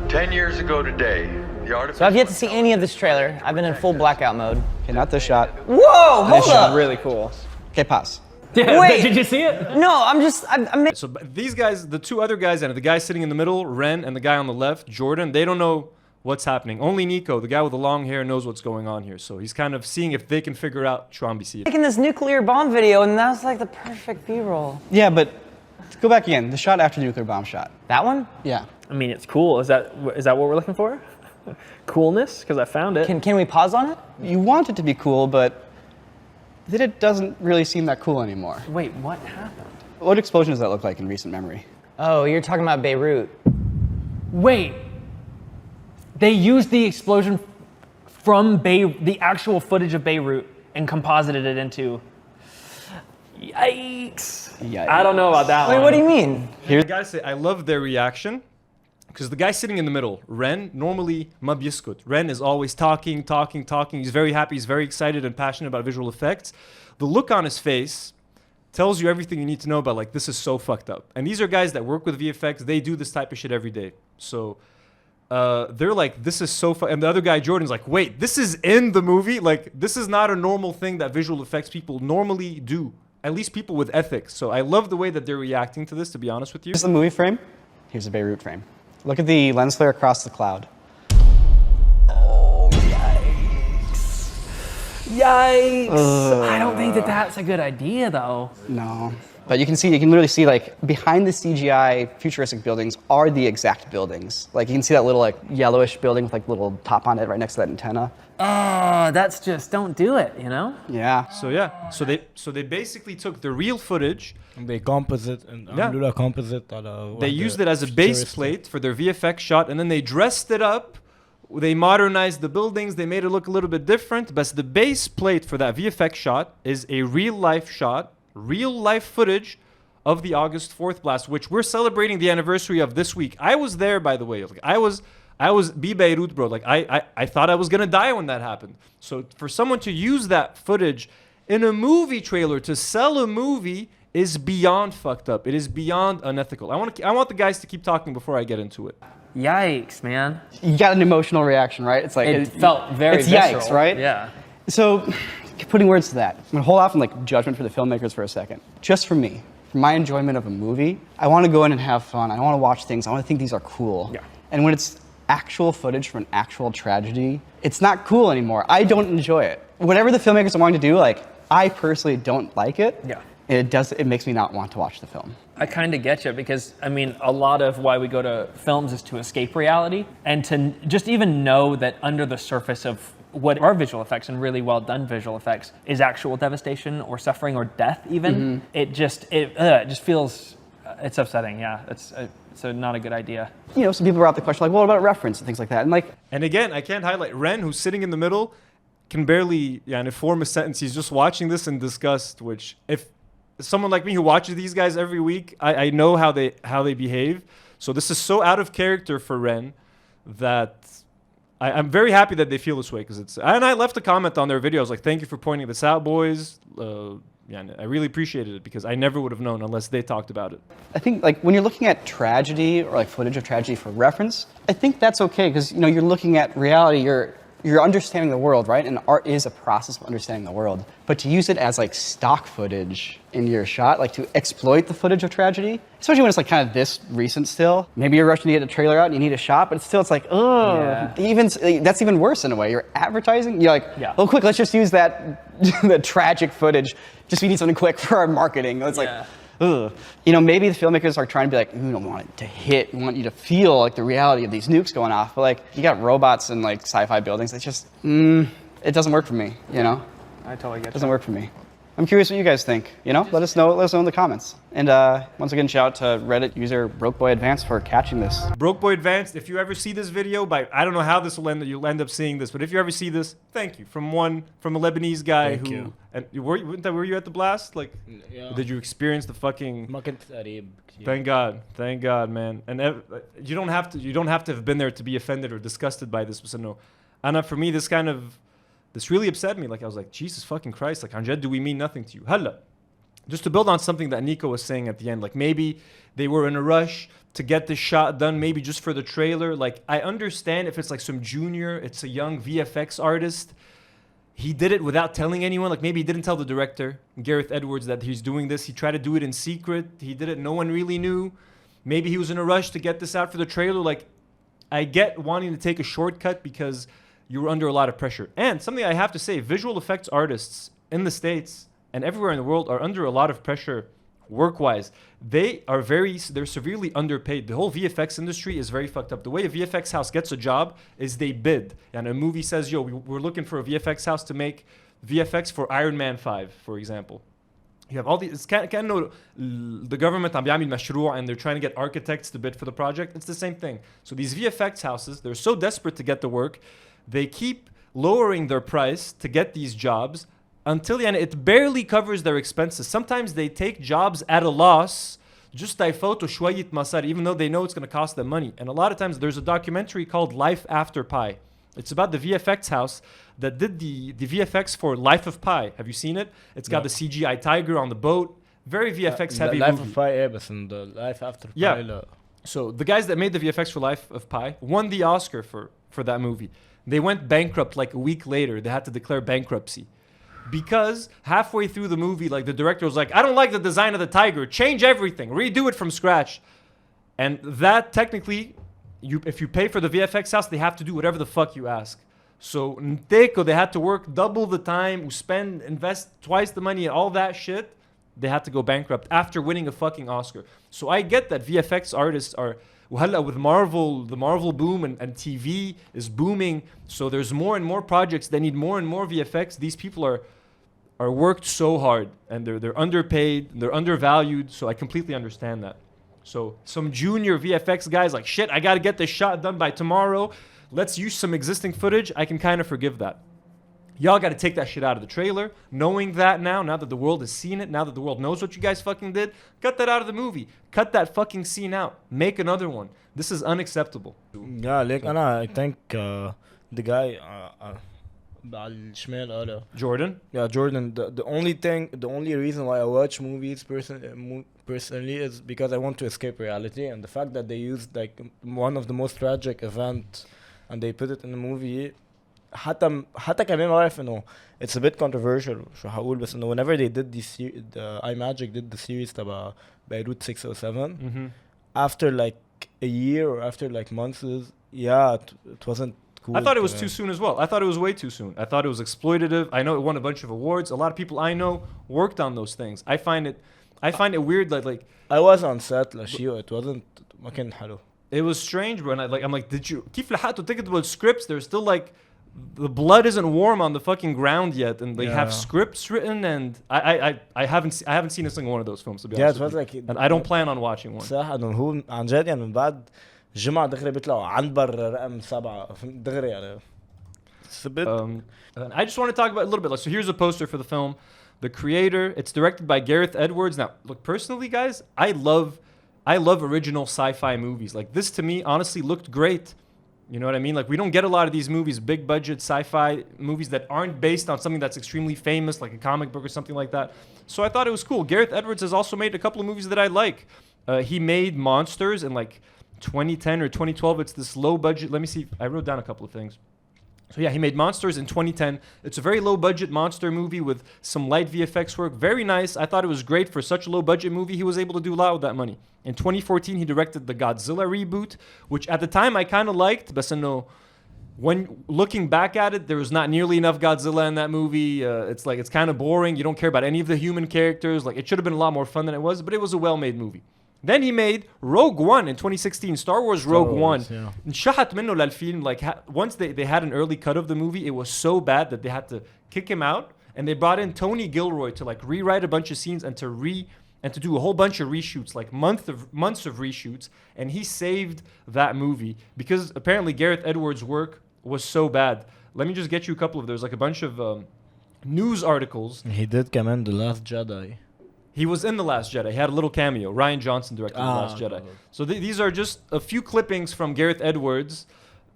[SPEAKER 13] 10 years ago today, the artificial...
[SPEAKER 12] So I've yet to see any of this trailer. I've been in full blackout mode.
[SPEAKER 5] Okay, not this shot.
[SPEAKER 12] Whoa, hold
[SPEAKER 5] This shot,
[SPEAKER 12] up.
[SPEAKER 5] really cool. Okay, pause.
[SPEAKER 12] Wait,
[SPEAKER 14] did you see it?
[SPEAKER 12] No, I'm
[SPEAKER 2] So these guys, the two other guys, and the guy sitting in the middle, Ren, and the guy on the left, Jordan, they don't know what's happening. Only Nico, the guy with the long hair, knows what's going on here. So he's kind of seeing if they can figure out Chwambisi.
[SPEAKER 12] making this nuclear bomb video, and that was like the perfect B-roll.
[SPEAKER 5] Yeah, but go back again. The shot after the nuclear bomb shot.
[SPEAKER 12] That one?
[SPEAKER 5] Yeah.
[SPEAKER 14] I mean, it's cool. Is that what we're looking for? Coolness? Because I found it.
[SPEAKER 12] Can we pause on it?
[SPEAKER 5] You want it to be cool, but then it doesn't really seem that cool anymore.
[SPEAKER 14] Wait, what happened?
[SPEAKER 5] What explosion does that look like in recent memory?
[SPEAKER 12] Oh, you're talking about Beirut.
[SPEAKER 14] Wait. They used the explosion from the actual footage of Beirut and composited it into... Yikes. I don't know about that one.
[SPEAKER 12] Wait, what do you mean?
[SPEAKER 2] I gotta say, I love their reaction. Because the guy sitting in the middle, Ren, normally ma biskut. Ren is always talking. He's very happy, he's very excited and passionate about visual effects. The look on his face tells you everything you need to know about, like, this is so fucked up. And these are guys that work with VFX. They do this type of shit every day. So they're like, this is so And the other guy, Jordan's like, wait, this is in the movie? Like, this is not a normal thing that visual effects people normally do. At least people with ethics. So I love the way that they're reacting to this, to be honest with you.
[SPEAKER 5] Here's the movie frame. Here's the Beirut frame. Look at the lens flare across the cloud.
[SPEAKER 14] Oh, yikes. Yikes. I don't think that's a good idea, though.
[SPEAKER 5] No. But you can literally see, like, behind the CGI futuristic buildings are the exact buildings. Like, you can see that little, like, yellowish building with, like, little top on it right next to that antenna.
[SPEAKER 14] Oh, that's just, don't do it, you know?
[SPEAKER 5] Yeah.
[SPEAKER 2] So yeah, so they basically took the real footage.
[SPEAKER 3] They composite and عملوا composite على
[SPEAKER 2] They used it as a base plate for their VFX shot, and then they dressed it up. They modernized the buildings. They made it look a little bit different. But the base plate for that VFX shot is a real life shot, real life footage of the August 4th blast, which we're celebrating the anniversary of this week. I was there, by the way. Like, I was Beirut, bro. Like, I thought I was gonna die when that happened. So for someone to use that footage in a movie trailer to sell a movie is beyond fucked up. It is beyond unethical. I want the guys to keep talking before I get into it.
[SPEAKER 14] Yikes, man.
[SPEAKER 5] You got an emotional reaction, right? It's like
[SPEAKER 14] it felt very
[SPEAKER 5] it's
[SPEAKER 14] visceral.
[SPEAKER 5] Yikes, right?
[SPEAKER 14] Yeah.
[SPEAKER 5] So, putting words to that, I'm gonna hold off on like judgment for the filmmakers for a second. Just for me, for my enjoyment of a movie, I want to go in and have fun. I want to watch things. I want to think these are cool.
[SPEAKER 14] Yeah.
[SPEAKER 5] And when it's actual footage from an actual tragedy, it's not cool anymore. I don't enjoy it. Whatever the filmmakers are wanting to do, like, I personally don't like it.
[SPEAKER 14] Yeah.
[SPEAKER 5] It makes me not want to watch the film.
[SPEAKER 14] I kind of get you because, I mean, a lot of why we go to films is to escape reality and to just even know that under the surface of what are visual effects and really well done visual effects is actual devastation or suffering or death even. Mm-hmm. It just feels, it's upsetting, yeah. It's not a good idea.
[SPEAKER 5] You know, some people brought up the question like, well, what about reference and things like that?
[SPEAKER 2] And again, I can't highlight Ren, who's sitting in the middle, can barely form a sentence. He's just watching this in disgust, which if someone like me who watches these guys every week, I know how they behave. So this is so out of character for Ren that I'm very happy that they feel this way and I left a comment on their video. I was like, thank you for pointing this out, boys. I really appreciated it because I never would have known unless they talked about it.
[SPEAKER 5] I think like when you're looking at tragedy or like footage of tragedy for reference, I think that's okay because you're looking at reality, you're understanding the world, right? And art is a process of understanding the world. But to use it as like stock footage in your shot, like to exploit the footage of tragedy, especially when it's like kind of this recent still. Maybe you're rushing to get a trailer out and you need a shot, but it's like, oh, yeah. That's even worse in a way. You're advertising. You're like, oh, quick, let's just use that the tragic footage. Just we need something quick for our marketing. It's like, ugh. Maybe the filmmakers are trying to be like, we don't want it to hit. We want you to feel like the reality of these nukes going off. But like, you got robots and like sci-fi buildings. It's just, it doesn't work for me.
[SPEAKER 14] I totally get it.
[SPEAKER 5] It doesn't work for me. I'm curious what you guys think. Let us know in the comments. And once again, shout out to Reddit user BrokeBoyAdvanced for catching this.
[SPEAKER 2] BrokeBoyAdvanced, if you ever see this video, I don't know how this will end. You'll end up seeing this, but if you ever see this, thank you from a Lebanese guy
[SPEAKER 3] Thank you.
[SPEAKER 2] And were you at the blast? Like, did you experience the fucking? Thank God, man. And you don't have to have been there to be offended or disgusted by this. So no, Anna, for me, this kind of this really upset me. Like, I was like, Jesus fucking Christ, like, عن جد, do we mean nothing to you? Halla. Just to build on something that Nico was saying at the end, like, maybe they were in a rush to get this shot done, maybe just for the trailer. Like, I understand if it's like some junior, it's a young VFX artist. He did it without telling anyone. Like, maybe he didn't tell the director, Gareth Edwards, that he's doing this. He tried to do it in secret. He did it. No one really knew. Maybe he was in a rush to get this out for the trailer. Like, I get wanting to take a shortcut because you were under a lot of pressure. And something I have to say, visual effects artists in the States and everywhere in the world are under a lot of pressure work-wise. They're severely underpaid. The whole VFX industry is very fucked up. The way a VFX house gets a job is they bid. And a movie says, yo, we're looking for a VFX house to make VFX for Iron Man 5, for example. You have all these, it's kind of the government عم بيعمل مشروع and they're trying to get architects to bid for the project. It's the same thing. So these VFX houses, they're so desperate to get the work, they keep lowering their price to get these jobs until it barely covers their expenses. Sometimes they take jobs at a loss just يفوتوا شوية مصاري, even though they know it's going to cost them money. And a lot of times there's a documentary called Life After Pi. It's about the VFX house that did the VFX for Life of Pi. Have you seen it? It's got the CGI tiger on the boat. Very VFX heavy
[SPEAKER 3] Life
[SPEAKER 2] movie.
[SPEAKER 3] of Pi, but in the Life After Pi.
[SPEAKER 2] Yeah. So the guys that made the VFX for Life of Pi won the Oscar for that movie. They went bankrupt like a week later. They had to declare bankruptcy. Because halfway through the movie, like, the director was like, I don't like the design of the tiger. Change everything. Redo it from scratch. And that technically, if you pay for the VFX house, they have to do whatever the fuck you ask. So Nteko, they had to work double the time, invest twice the money and all that shit. They had to go bankrupt after winning a fucking Oscar. So I get that VFX artists are, with Marvel, the Marvel boom and TV is booming. So there's more and more projects. They need more and more VFX. These people are worked so hard and they're underpaid, they're undervalued. So I completely understand that. So some junior VFX guys like, shit, I got to get this shot done by tomorrow. Let's use some existing footage. I can kind of forgive that. Y'all got to take that shit out of the trailer. Knowing that now that the world has seen it, now that the world knows what you guys fucking did, cut that out of the movie. Cut that fucking scene out. Make another one. This is unacceptable.
[SPEAKER 3] Yeah, like, I think the guy
[SPEAKER 2] Jordan?
[SPEAKER 3] Yeah, Jordan. The only reason why I watch movies personally is because I want to escape reality, and the fact that they used like one of the most tragic events and they put it in the movie. حتى كمان عارف انه it's a bit controversial شو هقول بس انه whenever they did the iMagic did the series تبع Beirut 607 after like a year or after like months it wasn't cool.
[SPEAKER 2] I thought it was too soon as well. I thought it was way too soon. I thought it was exploitative. I know it won a bunch of awards. A lot of people I know worked on those things. I find it weird that like
[SPEAKER 3] I was on set لشيء it wasn't ما كان حلو.
[SPEAKER 2] It was strange, bro. And I'm like, did you كيف لحقتوا تكتبوا scripts? There's still like the blood isn't warm on the fucking ground yet, and they have scripts written, and I haven't seen a single one of those films, to be honest.
[SPEAKER 3] It was like,
[SPEAKER 2] and I don't plan on watching one.
[SPEAKER 3] صح انه هو عن جد يعني من بعد جمعة دغري بيطلعوا عنبر رقم 7 دغري يعني. It's a bit.
[SPEAKER 2] I just want to talk about a little bit. So here's a poster for the film. The creator. It's directed by Gareth Edwards. Now, look, personally, guys, I love original sci-fi movies. Like, this to me honestly looked great. You know what I mean? Like, we don't get a lot of these movies, big budget sci-fi movies that aren't based on something that's extremely famous, like a comic book or something like that. So I thought it was cool. Gareth Edwards has also made a couple of movies that I like. He made Monsters in like 2010 or 2012. It's this low budget. Let me see. I wrote down a couple of things. So yeah, he made Monsters in 2010. It's a very low budget monster movie with some light VFX work. Very nice. I thought it was great for such a low budget movie. He was able to do a lot with that money. In 2014, he directed the Godzilla reboot, which at the time I kind of liked, but no, when looking back at it, there was not nearly enough Godzilla in that movie. It's kind of boring. You don't care about any of the human characters. Like, it should have been a lot more fun than it was, but it was a well-made movie. Then he made Rogue One in 2016, Star Wars Rogue One. انشحت منه للفيلم. Like, once they had an early cut of the movie, it was so bad that they had to kick him out, and they brought in Tony Gilroy to like rewrite a bunch of scenes and to do a whole bunch of reshoots, like months of reshoots, and he saved that movie because apparently Gareth Edwards' work was so bad. Let me just get you a couple of. There's like a bunch of news articles.
[SPEAKER 3] He did command The Last Jedi.
[SPEAKER 2] He was in The Last Jedi. He had a little cameo. Ryan Johnson directed The Last Jedi. So these are just a few clippings from Gareth Edwards.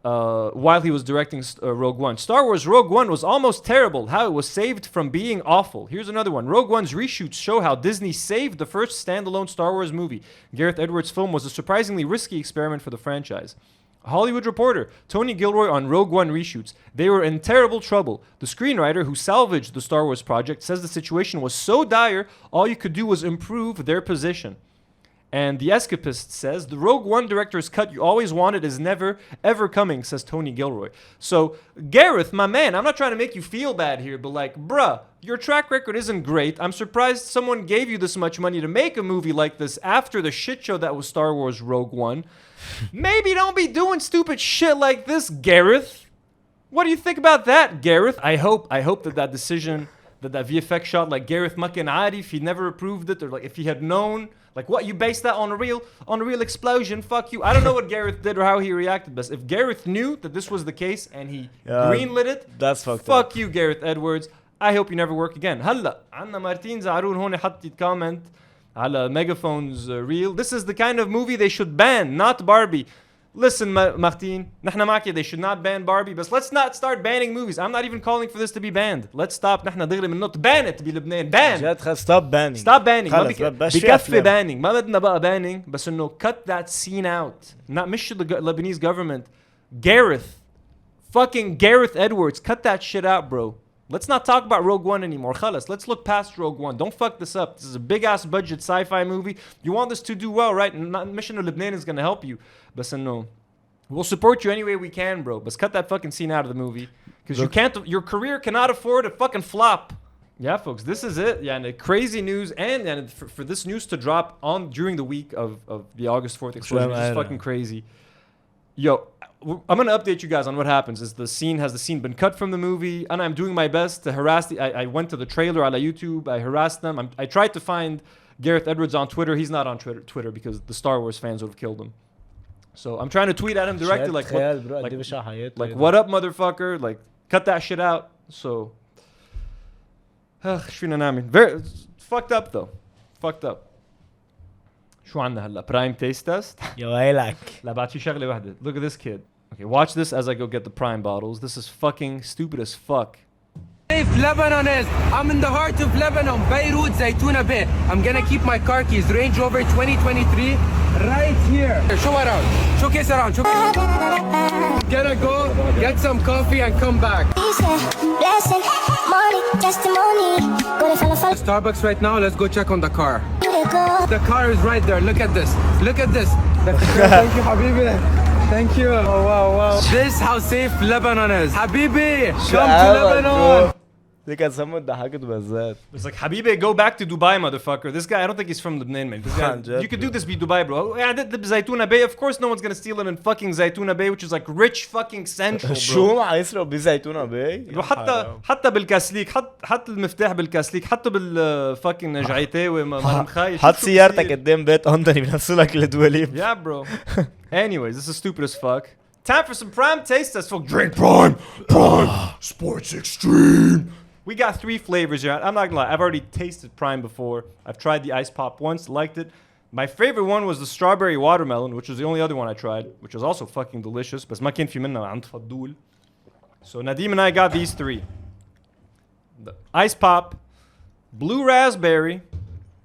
[SPEAKER 2] while he was directing Rogue One. Star Wars Rogue One was almost terrible, how it was saved from being awful. Here's another one. Rogue One's reshoots show how Disney saved the first standalone Star Wars movie. Gareth Edwards' film was a surprisingly risky experiment for the franchise. Hollywood Reporter, Tony Gilroy on Rogue One reshoots. They were in terrible trouble. The screenwriter who salvaged the Star Wars project says the situation was so dire, all you could do was improve their position. And The Escapist says, the Rogue One director's cut you always wanted is never, ever coming, says Tony Gilroy. So, Gareth, my man, I'm not trying to make you feel bad here, but like, bruh, your track record isn't great. I'm surprised someone gave you this much money to make a movie like this after the shit show that was Star Wars Rogue One. Maybe don't be doing stupid shit like this, Gareth. What do you think about that, Gareth? I hope that decision, that VFX shot, like Gareth Makin Arif, he never approved it, or like if he had known. Like, what, you based that on a real explosion? Fuck you. I don't know what Gareth did or how he reacted, but if Gareth knew that this was the case and he greenlit it,
[SPEAKER 3] that's fucked up.
[SPEAKER 2] Fuck you, Gareth Edwards. I hope you never work again. هلا عنا مارتين زعرون هون حطت comment على Megaphone's reel. This is the kind of movie they should ban, not Barbie. Listen, Martin, نحن معك, they should not ban Barbie, but let's not start banning movies. I'm not even calling for this to be banned. Let's stop. نحن دغري من نط ban it بلبنان. Ban.
[SPEAKER 3] Stop banning.
[SPEAKER 2] Stop banning. بكفي
[SPEAKER 3] banning.
[SPEAKER 2] ما بدنا بقى banning, بس انه cut that scene out. Not مش the Lebanese government. Fucking Gareth Edwards, cut that shit out, bro. Let's not talk about Rogue One anymore. Khalas, let's look past Rogue One. Don't fuck this up. This is a big-ass budget sci-fi movie. You want this to do well, right? And Mission of Lebanon is going to help you. But no. We'll support you any way we can, bro. But cut that fucking scene out of the movie. Because your career cannot afford a fucking flop. Yeah, folks, this is it. Yeah, and crazy news. And for this news to drop during the week of the August 4th explosion, which is fucking crazy. Yo, I'm gonna update you guys on what happens. Has the scene been cut from the movie? And I'm doing my best to harass I went to the trailer on YouTube. I harassed them. I tried to find Gareth Edwards on Twitter. He's not on Twitter because the Star Wars fans would have killed him. So I'm trying to tweet at him directly, like what up, motherfucker? Like, cut that shit out. So, very fucked up though. Fucked up. شو عندنا هلا برايم تيست تيست
[SPEAKER 3] يا ويلك
[SPEAKER 2] لا بعد في شغله واحده. Look at this kid. Okay, watch this as I go get the prime bottles. This is fucking stupid as fuck.
[SPEAKER 15] Safe Lebanon is. I'm in the heart of Lebanon, Beirut, Zaytuna Bay. I'm gonna keep my car keys, Range Rover 2023, right here. Show around. Showcase around. Gonna go get some coffee and come back. Starbucks right now. Let's go check on the car. The car is right there. Look at this. Look at this. Thank you, Habibi. Thank you. Oh, wow. This is how safe Lebanon is. Habibi, come to Lebanon.
[SPEAKER 3] Look at someone ضحكت بالذات.
[SPEAKER 2] It's like, Habibi, go back to Dubai, motherfucker. This guy, I don't think he's from Lebanon, man. This guy, you could do this be Dubai, bro. Yeah, the Zaytuna Bay. Of course, no one's gonna steal it in fucking Zaytuna Bay, which is like rich fucking central, bro.
[SPEAKER 3] شو حيسرقوا بزيتونة باي؟
[SPEAKER 2] حتى بالكاسليك، حط المفتاح بالكاسليك، حطه بالفاكين نجعيتاوي ما مخايل.
[SPEAKER 3] حط سيارتك قدام بيت أنتوني بنفسلك الدواليب.
[SPEAKER 2] Yeah, bro. Anyways, this is stupid as fuck. Time for some prime taste test, folks. Drink prime sports extreme. We got 3 flavors here. I'm not gonna lie, I've already tasted prime before. I've tried the ice pop once, liked it. My favorite one was the strawberry watermelon, which was the only other one I tried, which was also fucking delicious. بس ما كان في منها عند فضول. So Nadim and I got these 3. The ice pop, blue raspberry,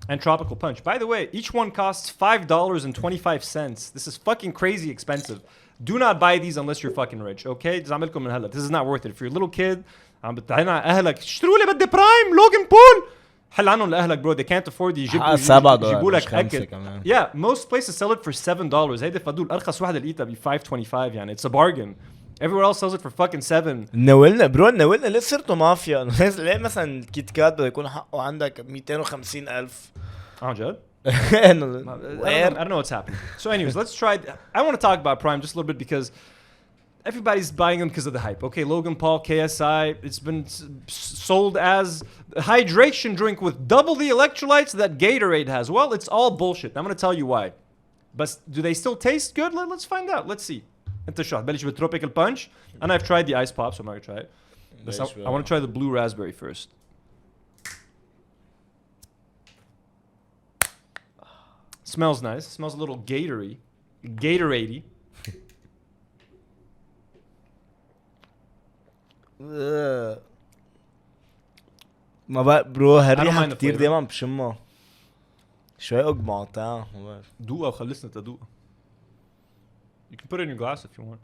[SPEAKER 2] and tropical punch. By the way, each one costs $5.25. This is fucking crazy expensive. Do not buy these unless you're fucking rich, okay? This is not worth it. If you're a little kid, عم بتعين على اهلك اشتروا لي بدي برايم لوجن بول حل عنهم لاهلك bro. They can't afford يجيبوا لك اكل. Yeah, most places sell it for $7. هيدي فضول. ارخص واحده لقيتها ب $5.25 يعني. It's a bargain. Everywhere else sells it for fucking $7.
[SPEAKER 3] ناولنا برو ناولنا ليه صرتوا مافيا؟ ليه مثلا كيت كات بده يكون حقه عندك 250,000
[SPEAKER 2] عن جد؟ I don't know what's happening. So anyways, let's try. I want to talk about Prime just a little bit because everybody's buying them because of the hype. Okay, Logan Paul, KSI, it's been sold as a hydration drink with double the electrolytes that Gatorade has. Well, it's all bullshit. I'm going to tell you why. But do they still taste good? Let's find out. Let's see. انت شو بلش بالtropical punch and I've tried the ice pop, so I'm not going to try it. But I want to try the blue raspberry first. Smells nice. Smells a little Gatorade-y.
[SPEAKER 3] ما بقى برو
[SPEAKER 2] I don't
[SPEAKER 3] هالريحة
[SPEAKER 2] mind the
[SPEAKER 3] كتير
[SPEAKER 2] flavor.
[SPEAKER 3] دايما بشمها شوي اقمعتها ما بعرف
[SPEAKER 2] دوقها وخلصنا تدوقها. You can put it in your glass if you want.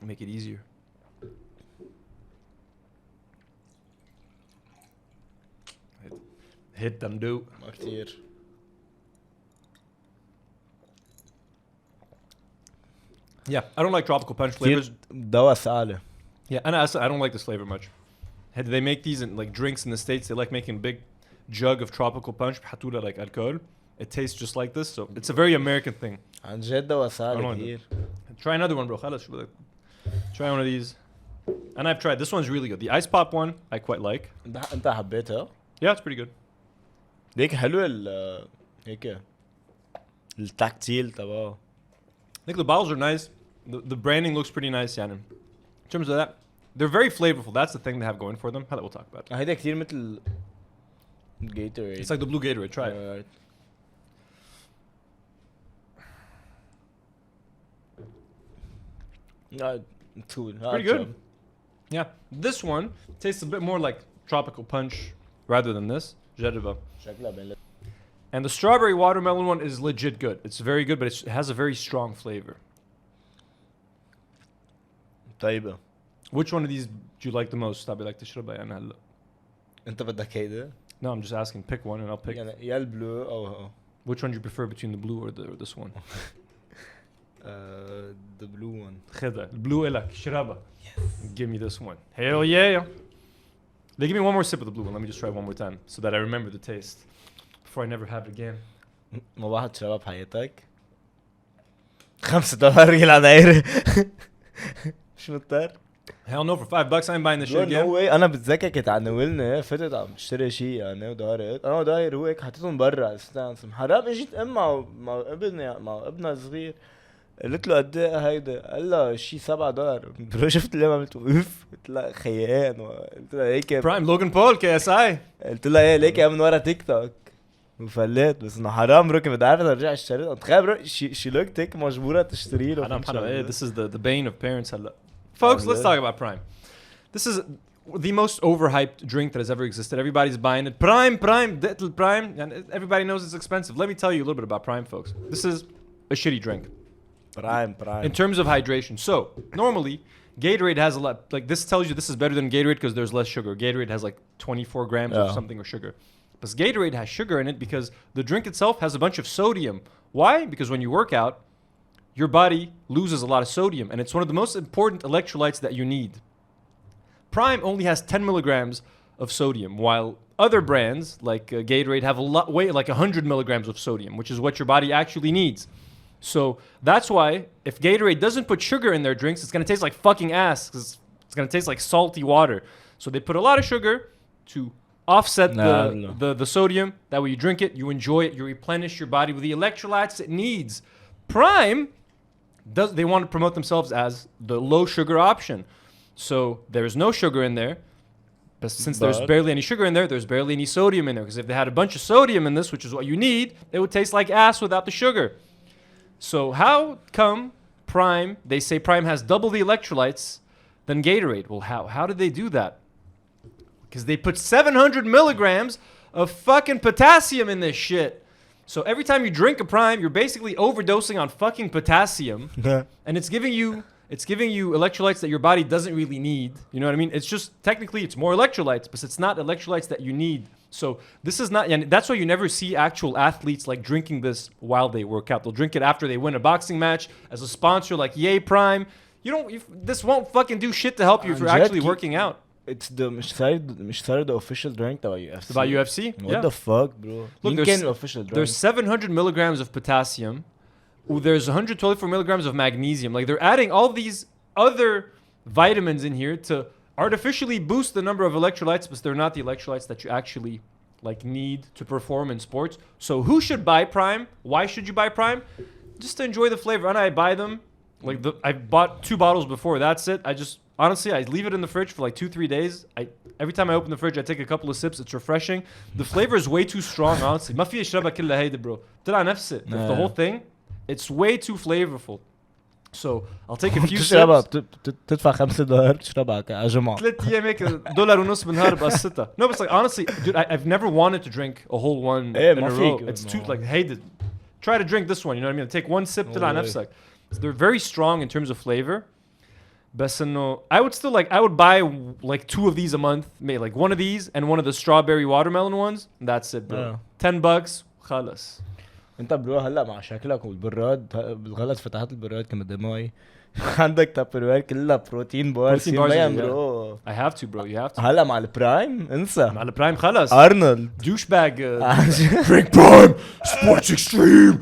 [SPEAKER 2] Make it easier. Hit them dude.
[SPEAKER 3] ما كتير
[SPEAKER 2] Yeah, I don't like tropical punch flavors.
[SPEAKER 3] كتير دواء سالة.
[SPEAKER 2] Yeah, and I don't like this flavor much. They make these in like drinks in the States. They like making a big jug of tropical punch. بحطوا له like alcohol. It tastes just like this, so it's a very American thing.
[SPEAKER 3] عن جد دواء
[SPEAKER 2] I don't
[SPEAKER 3] سالة
[SPEAKER 2] like
[SPEAKER 3] كتير.
[SPEAKER 2] Try another one, bro. خلاص شو بدك. Try one of these. And I've tried. This one's really good. The ice pop one, I quite like.
[SPEAKER 3] انت حبيتها؟
[SPEAKER 2] Yeah, it's pretty good.
[SPEAKER 3] ليك حلو هيك التكتيل تبعه.
[SPEAKER 2] I think the bottles are nice. The branding looks pretty nice, يعني. In terms of that, they're very flavorful. That's the thing they have going for them. That we'll talk about.
[SPEAKER 3] هيدا كتير مثل Gatorade.
[SPEAKER 2] It's like the blue Gatorade. Try it.
[SPEAKER 3] Right.
[SPEAKER 2] Pretty good. Yeah, this one tastes a bit more like tropical punch rather than this. جربها. And the strawberry watermelon one is legit good. It's very good, but it has a very strong flavor.
[SPEAKER 3] طيبة.
[SPEAKER 2] Which one of these do you like the most? طب like تشربها يعني هلا.
[SPEAKER 3] انت بدك هيدا؟
[SPEAKER 2] No, I'm just asking. Pick one and I'll pick.
[SPEAKER 3] يعني يا البلو او
[SPEAKER 2] Which one do you prefer between the blue or this one?
[SPEAKER 3] the blue one.
[SPEAKER 2] خذها. البلو إلك. شربها. Yes. Give me this one. Hell yeah. They give me one more sip of the blue one. Let me just try one more time so that I remember the taste before I never have it again.
[SPEAKER 3] ما واحد شرب بحياتك؟ $5 يلعن دايرة. مش مضطر؟
[SPEAKER 2] Hell no, for $5 I ain't buying this shit again.
[SPEAKER 3] No way. انا بتذكر كنت عناولنا فتت عم تشتري شيء يعني ودارت انا وداير هو هيك حطيتهم برا استانس حرام اجيت مع ابني مع ابنها صغير قلت له قد ايه هيدا؟ قال لها شيء $7 برو شفت اللي عملت اوف قلت لها خيان قلت لها هيك
[SPEAKER 2] برايم لوجان بول KSI
[SPEAKER 3] قلت لها ايه ليك من ورا تيك توك وفليت بس انه حرام برو كنت عارف ارجع اشتري تخيل برو شي لوك تيك مجبوره تشتري له
[SPEAKER 2] حرام ايه this is the bane of parents هلا. Folks, let's talk about Prime. This is the most overhyped drink that has ever existed. Everybody's buying it. Prime, and everybody knows it's expensive. Let me tell you a little bit about Prime, folks. This is a shitty drink.
[SPEAKER 3] Prime.
[SPEAKER 2] In terms of hydration. So, normally, Gatorade has a lot. Like, this tells you this is better than Gatorade because there's less sugar. Gatorade has like 24 grams of something of sugar. But Gatorade has sugar in it because the drink itself has a bunch of sodium. Why? Because when you work out, your body loses a lot of sodium, and it's one of the most important electrolytes that you need. Prime only has 10 milligrams of sodium, while other brands like Gatorade have a lot, like 100 milligrams of sodium, which is what your body actually needs. So that's why if Gatorade doesn't put sugar in their drinks, it's gonna taste like fucking ass. 'Cause it's gonna taste like salty water. So they put a lot of sugar to offset the sodium. That way you drink it, you enjoy it, you replenish your body with the electrolytes it needs. Prime they want to promote themselves as the low sugar option. So there's no sugar in there. But since there's barely any sugar in there, there's barely any sodium in there. Because if they had a bunch of sodium in this, which is what you need, it would taste like ass without the sugar. So how come Prime, they say Prime has double the electrolytes than Gatorade? Well, how did they do that? Because they put 700 milligrams of fucking potassium in this shit. So every time you drink a Prime, you're basically overdosing on fucking potassium. And it's giving you electrolytes that your body doesn't really need. You know what I mean? It's just technically it's more electrolytes, but it's not electrolytes that you need. So this is not, and that's why you never see actual athletes like drinking this while they work out. They'll drink it after they win a boxing match as a sponsor, like Yay Prime. This won't fucking do shit to help you if you're actually working out.
[SPEAKER 3] It's the مش صار the official drink تبع UFC.
[SPEAKER 2] About UFC?
[SPEAKER 3] What the fuck, bro?
[SPEAKER 2] Look, there's 700 milligrams of potassium. There's 124 milligrams of magnesium. Like they're adding all these other vitamins in here to artificially boost the number of electrolytes, but they're not the electrolytes that you actually like need to perform in sports. So who should buy Prime? Why should you buy Prime? Just to enjoy the flavor. And I buy them. Like I bought 2 bottles before. That's it. Honestly, I leave it in the fridge for like 2-3 days. Every time I open the fridge, I take a couple of sips. It's refreshing. The flavor is way too strong, honestly. ما في اشربها كلها هيدا bro. طلع نفس it. The whole thing, it's way too flavorful. So I'll take a few
[SPEAKER 3] بتشربها
[SPEAKER 2] sips.
[SPEAKER 3] بتدفع $5 بتشربها على جمعة
[SPEAKER 2] 3 أيام هيك $1.50 بالنهار بقصتها. No, but it's like honestly, dude, I've never wanted to drink a whole one in a row. It's too like hated. Try to drink this one, you know what I mean? Take one sip till على نفسك. So they're very strong in terms of flavor. بس إنه I would still like I would buy like 2 of these a month, maybe like one of these and one of the strawberry watermelon ones. That's it, bro. $10 خلص.
[SPEAKER 3] انت برو هلا مع شكلك والبراد بالغلط فتحت البراد كم دموي عندك تابروير كلها بروتين بارز برو.
[SPEAKER 2] I have to, bro. You have to.
[SPEAKER 3] هلا مع البرايم انسى
[SPEAKER 2] مع البرايم خلص.
[SPEAKER 3] ارنولد
[SPEAKER 2] douchebag. Drink prime. Sports extreme.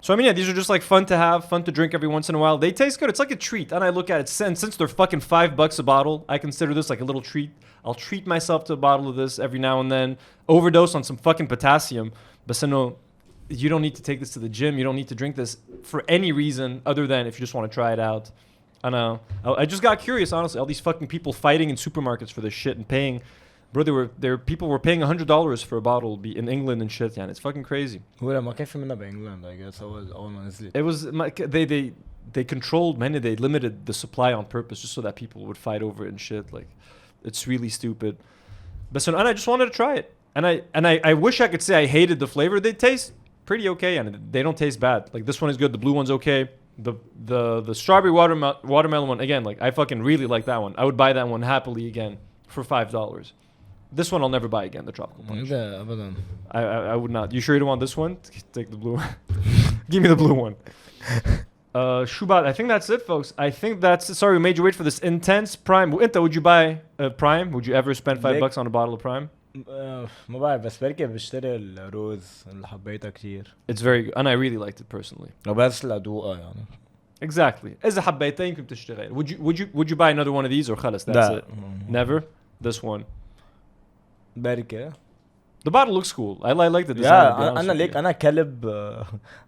[SPEAKER 2] So I mean, yeah, these are just like fun to have, fun to drink every once in a while. They taste good. It's like a treat, and I look at it since they're fucking $5 a bottle. I consider this like a little treat. I'll treat myself to a bottle of this every now and then. Overdose on some fucking potassium. But so no, you don't need to take this to the gym. You don't need to drink this for any reason other than if you just want to try it out. I know. I just got curious, honestly. All these fucking people fighting in supermarkets for this shit and paying. Bro, people were paying $100 for a bottle in England and shit. Yeah, it's fucking crazy.
[SPEAKER 3] هو ما كان في منها بإنجلند I guess أول ما نزلت.
[SPEAKER 2] It was they controlled they limited the supply on purpose just so that people would fight over it and shit. Like, it's really stupid. But so, and I just wanted to try it. And I wish I could say I hated the flavor. They taste pretty okay and they don't taste bad. Like this one is good. The blue one's okay. The strawberry watermelon one again. Like I fucking really like that one. I would buy that one happily again for $5. This one I'll never buy again. The tropical punch. I would not. You sure you don't want this one? Take the blue one. Give me the blue one. Shubat, I think that's it, folks. I think that's it. Sorry, we made you wait for this intense Prime. Would you buy Prime? Would you ever spend $5 on a bottle of Prime?
[SPEAKER 3] ما بعرف بس بركي بشتري الروز اللي حبيتها كتير.
[SPEAKER 2] It's very good and I really liked it personally.
[SPEAKER 3] بس لأدوقها يعني.
[SPEAKER 2] Exactly. إذا حبيتها يمكن تشتري. Would you buy another one of these or خلص that's it? Never. This one.
[SPEAKER 3] بركي.
[SPEAKER 2] The bottle looks cool. I like the design.
[SPEAKER 3] Yeah, أنا ليك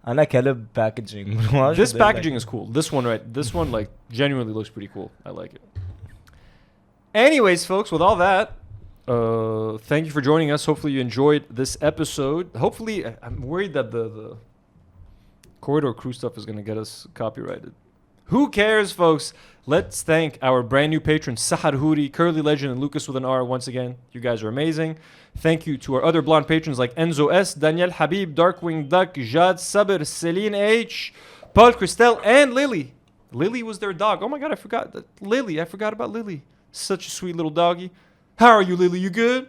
[SPEAKER 3] أنا كلب packaging.
[SPEAKER 2] This packaging is cool. This one this one like genuinely looks pretty cool. I like it. Anyways, folks, with all that. Thank you for joining us. Hopefully you enjoyed this episode. Hopefully, I'm worried that the corridor crew stuff is going to get us copyrighted. Who cares, folks? Let's thank our brand new patrons, Sahar Huri, Curly Legend, and Lucas with an R once again. You guys are amazing. Thank you to our other blonde patrons like Enzo S, Daniel Habib, Darkwing Duck, Jad Sabir, Celine H, Paul Christel, and Lily. Lily was their dog. Oh my God, I forgot that. Lily, I forgot about Lily. Such a sweet little doggy. How are you, Lily? You good?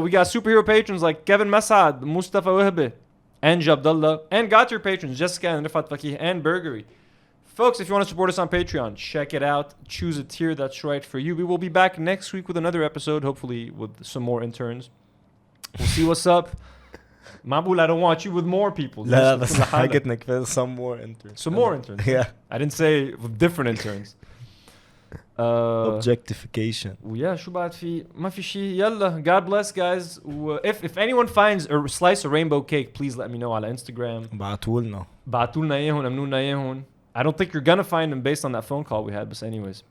[SPEAKER 2] We got superhero patrons like Kevin Masad, Mustafa Wahbe, and Jabdullah, and got your patrons Jessica and Rifat Fakih and Burgery. Folks, if you want to support us on Patreon, check it out. Choose a tier that's right for you. We will be back next week with another episode, hopefully with some more interns. We'll see what's up. Mabul, I don't want you with more people.
[SPEAKER 3] لا بس حاجتنا كفاية some more interns.
[SPEAKER 2] Some more interns.
[SPEAKER 3] Yeah.
[SPEAKER 2] I didn't say with different interns.
[SPEAKER 3] Objectification.
[SPEAKER 2] ويا شو بعد في ما في شيء يلا God bless guys if anyone finds a slice of rainbow cake please let me know على Instagram
[SPEAKER 3] بعتولنا
[SPEAKER 2] اياهم امنونا اياهم I don't think you're gonna find them based on that phone call we had but anyways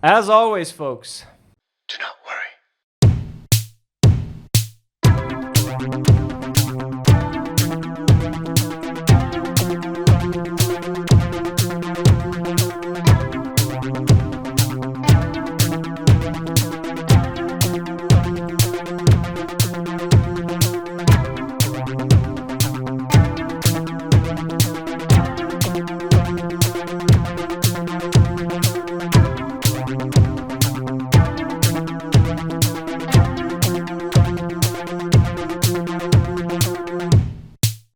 [SPEAKER 2] as always folks
[SPEAKER 13] Do not